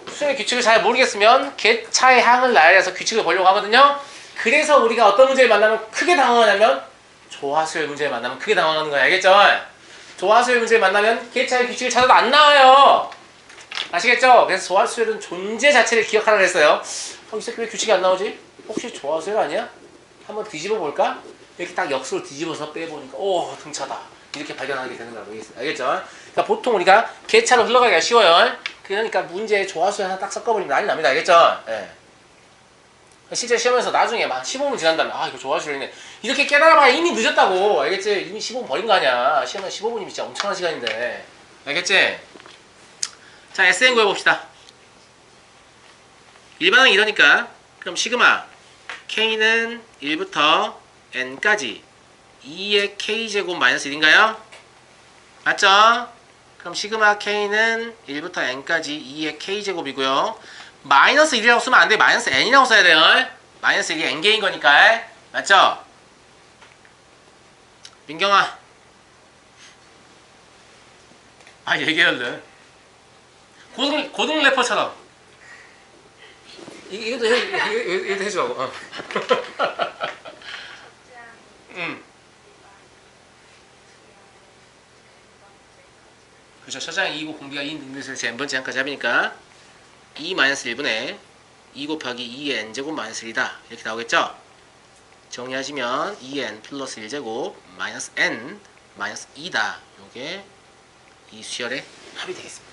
수열의 규칙을 잘 모르겠으면 개차의 항을 나열해서 규칙을 보려고 하거든요. 그래서 우리가 어떤 문제를 만나면 크게 당황하냐면 조화수열 문제를 만나면 크게 당황하는 거예요. 알겠죠? 조화수열 문제를 만나면 개차의 규칙을 찾아도 안 나와요. 아시겠죠? 그래서 조화수열은 존재 자체를 기억하라고 했어요. 이 새끼 왜 규칙이 안 나오지? 혹시 조화수열 아니야? 한번 뒤집어 볼까? 이렇게 딱 역수로 뒤집어서 빼보니까 등차다. 이렇게 발견하게 되는 거라고 알겠죠? 그러니까 보통 우리가 개차로 흘러가기가 쉬워요. 그러니까 문제에 조화수열 하나 딱 섞어버리면 난리 납니다. 알겠죠? 예. 실제 시험에서 나중에 막 15분 지난 다음에 이거 조화수열이네. 이렇게 깨달아봐야 이미 늦었다고. 알겠지? 이미 15분 버린 거 아니야. 시험은 15분이면 진짜 엄청난 시간인데. 알겠지? 자, SN 구해봅시다. 일반항이 이러니까 그럼 시그마 K는 1부터 N까지 2의 K제곱 마이너스 1인가요? 맞죠? 그럼 시그마 K는 1부터 N까지 2의 K제곱이고요. 마이너스 1이라고 쓰면 안 돼. 마이너스 N이라고 써야 돼요. 마이너스 1이 N개인 거니까. 맞죠? 민경아. 얘기해 얼른. 고등 래퍼처럼. 이것도 해줘. 그렇죠. 첫째 항 2고 공비가 2인 등비수열에서 n번째 항까지 합이니까 2-1분의 2 곱하기 2의 n제곱 마이너스 1이다. 이렇게 나오겠죠? 정리하시면 2n 플러스 1제곱 마이너스 n 마이너스 2다. 요게 이 수열의 합이 되겠습니다.